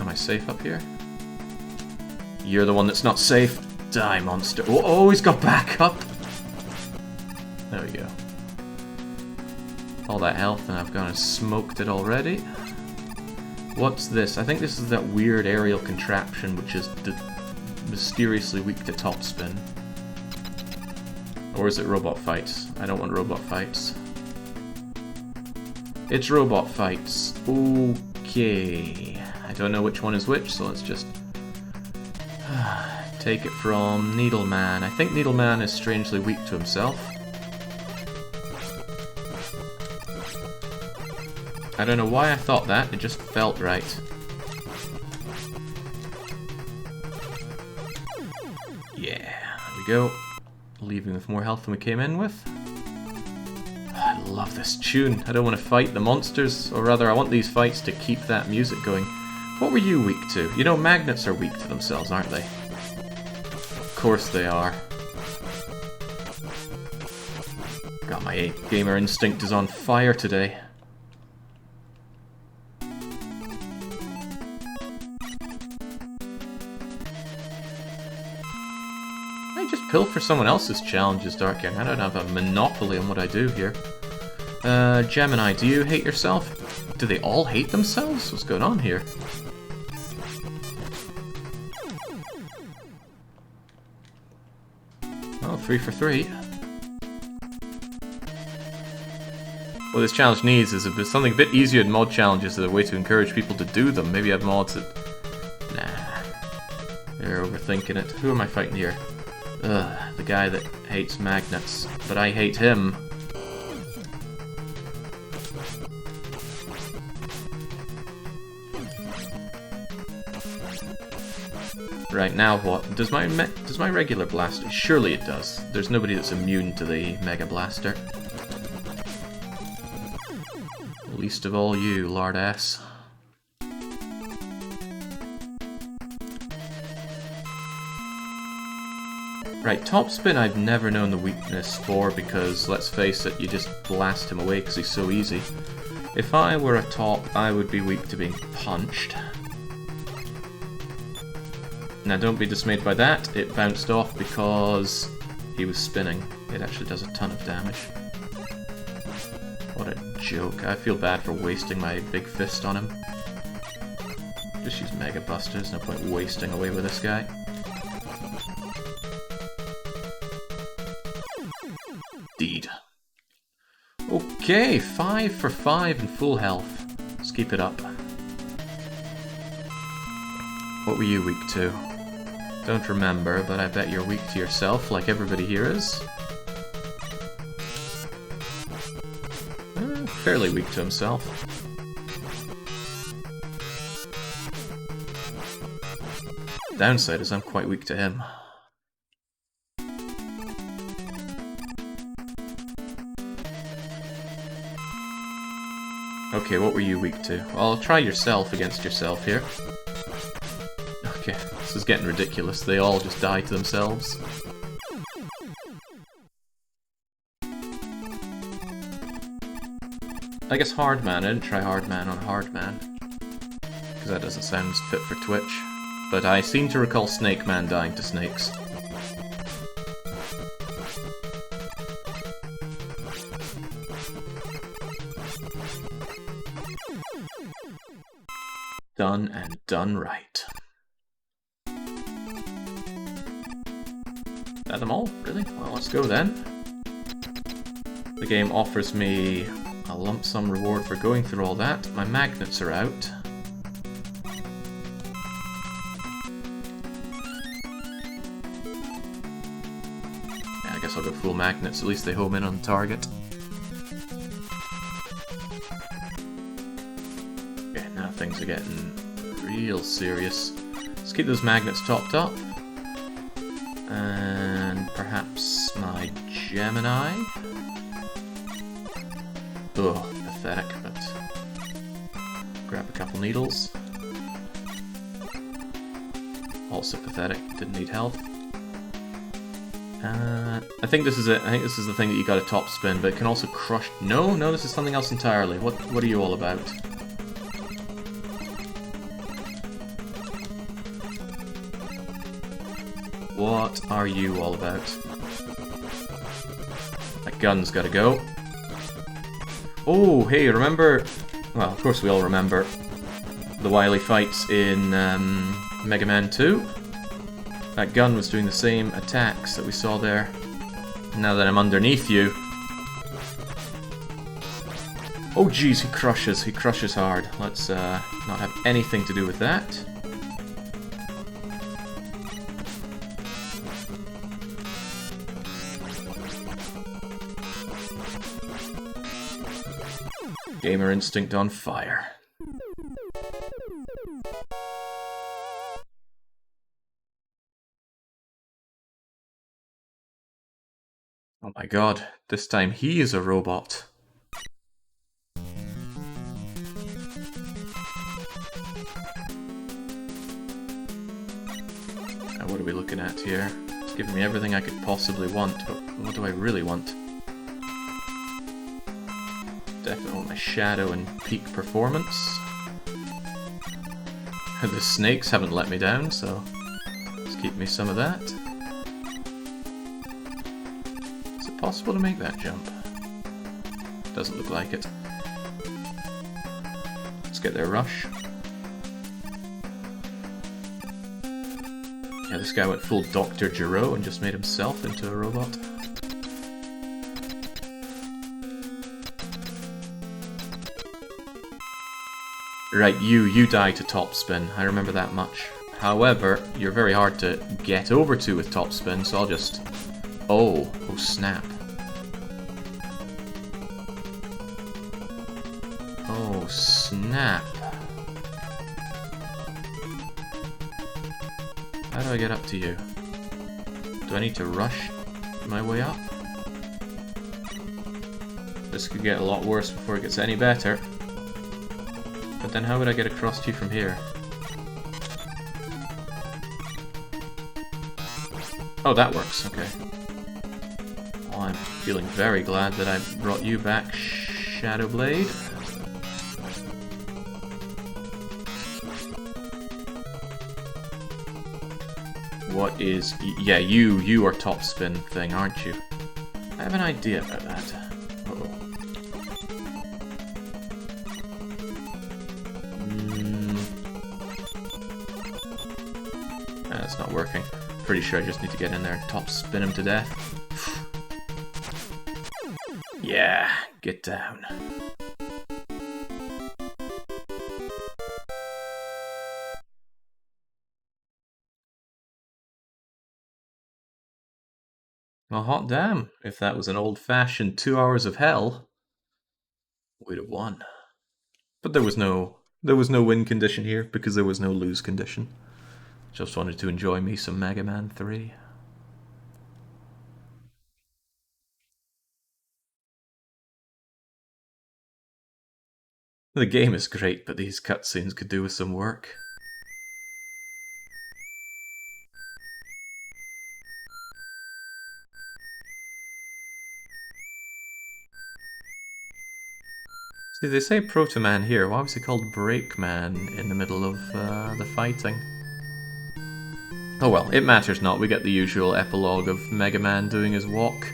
Am I safe up here? You're the one that's not safe. Die, monster. Oh, he's got back up. There we go. All that health, and I've gone and smoked it already. What's this? I think this is that weird aerial contraption which is mysteriously weak to topspin. Or is it robot fights? I don't want robot fights. It's robot fights. Okay. I don't know which one is which, so let's just take it from Needleman. I think Needleman is strangely weak to himself. I don't know why I thought that, it just felt right. Yeah, there we go. Leaving with more health than we came in with. I love this tune. I don't want to fight the monsters, or rather I want these fights to keep that music going. What were you weak to? You know, magnets are weak to themselves, aren't they? Of course they are. God, my gamer instinct is on fire today. I just pilfer someone else's challenges, Dark King. I don't have a monopoly on what I do here. Gemini, do you hate yourself? Do they all hate themselves? What's going on here? Oh, 3 for 3. What this challenge needs is something a bit easier than mod challenges as a way to encourage people to do them. Maybe have mods that... Nah. They're overthinking it. Who am I fighting here? Ugh, the guy that hates magnets. But I hate him. Right, now what? Does my regular blaster... Surely it does. There's nobody that's immune to the Mega Blaster. Least of all you, Lardass. Right, topspin I've never known the weakness for because, let's face it, you just blast him away because he's so easy. If I were a top, I would be weak to being punched. Now don't be dismayed by that, it bounced off because he was spinning. It actually does a ton of damage. What a joke. I feel bad for wasting my big fist on him. Just use Mega Buster, there's no point wasting away with this guy. Indeed. Okay, 5 for 5 and full health. Let's keep it up. What were you weak to? Don't remember, but I bet you're weak to yourself, like everybody here is. Fairly weak to himself. Downside is I'm quite weak to him. Okay, what were you weak to? Well, try yourself against yourself here. Okay, this is getting ridiculous. They all just die to themselves. I guess Hardman. I didn't try Hardman on Hardman. Because that doesn't sound fit for Twitch. But I seem to recall Snake Man dying to snakes. Done and done right. Is that them all? Really? Well, let's go then. The game offers me a lump sum reward for going through all that. My magnets are out. Yeah, I guess I'll go full magnets. At least they home in on target. Okay, now things are getting real serious. Let's keep those magnets topped up. And perhaps my Gemini. Ugh, pathetic, but grab a couple needles. Also pathetic, didn't need health. I think this is it. I think this is the thing that you got to top spin, but it can also crush. No, this is something else entirely. What are you all about? What are you all about? That gun's gotta go. Oh, hey, remember... Well, of course we all remember the wily fights in Mega Man 2. That gun was doing the same attacks that we saw there. Now that I'm underneath you... Oh jeez, he crushes hard. Let's not have anything to do with that. Gamer instinct on fire. Oh my god, this time he is a robot. Now what are we looking at here? It's giving me everything I could possibly want, but what do I really want? Definitely want my shadow and peak performance. The snakes haven't let me down, so let's keep me some of that. Is it possible to make that jump? Doesn't look like it. Let's get their rush. Yeah, this guy went full Dr. Giro and just made himself into a robot. Right, you die to top spin. I remember that much. However, you're very hard to get over to with top spin, so I'll just... Oh snap. Oh snap. How do I get up to you? Do I need to rush my way up? This could get a lot worse before it gets any better. But then how would I get across to you from here? Oh, that works, okay. Well, I'm feeling very glad that I brought you back, Shadow Blade. What is... Yeah, you are top spin thing, aren't you? I have an idea about that. Uh-oh. That's not working. Pretty sure I just need to get in there and top spin him to death. Yeah, get down. Well, hot damn. If that was an old-fashioned 2 hours of hell, we'd have won. But there was no win condition here because there was no lose condition. Just wanted to enjoy me some Mega Man 3. The game is great, but these cutscenes could do with some work. See, they say Protoman here. Why was he called Breakman in the middle of the fighting? Oh well, it matters not. We get the usual epilogue of Mega Man doing his walk.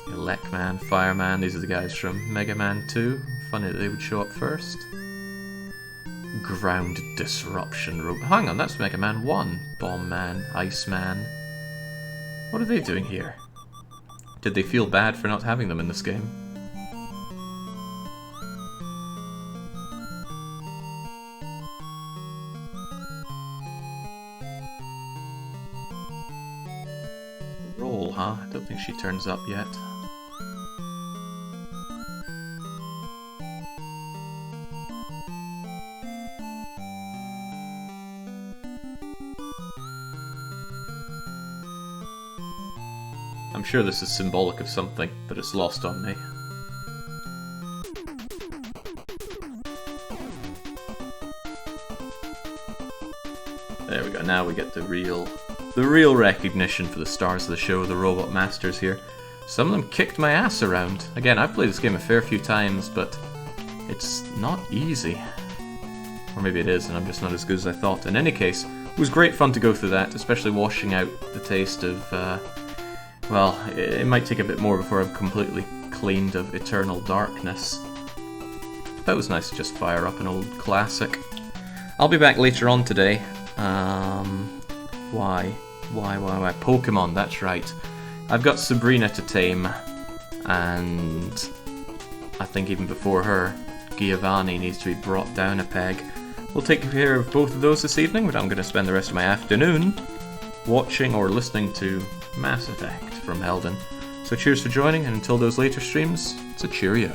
Elecman, Fireman, these are the guys from Mega Man 2. Funny that they would show up first. Ground Disruption Rope. Hang on, that's Mega Man 1. Bomb Man, Iceman. What are they doing here? Did they feel bad for not having them in this game? Roll, huh? I don't think she turns up yet. I'm sure this is symbolic of something, but it's lost on me. There we go, now we get the real recognition for the stars of the show, the Robot Masters here. Some of them kicked my ass around. Again, I've played this game a fair few times, but it's not easy. Or maybe it is, and I'm just not as good as I thought. In any case, It was great fun to go through that, especially washing out the taste of, well, it might take a bit more before I'm completely cleaned of Eternal Darkness. That was nice to just fire up an old classic. I'll be back later on today. Why? Pokemon, that's right. I've got Sabrina to tame, and I think even before her, Giovanni needs to be brought down a peg. We'll take care of both of those this evening, but I'm going to spend the rest of my afternoon watching or listening to Mass Effect from Helden. So cheers for joining, and until those later streams, it's a cheerio.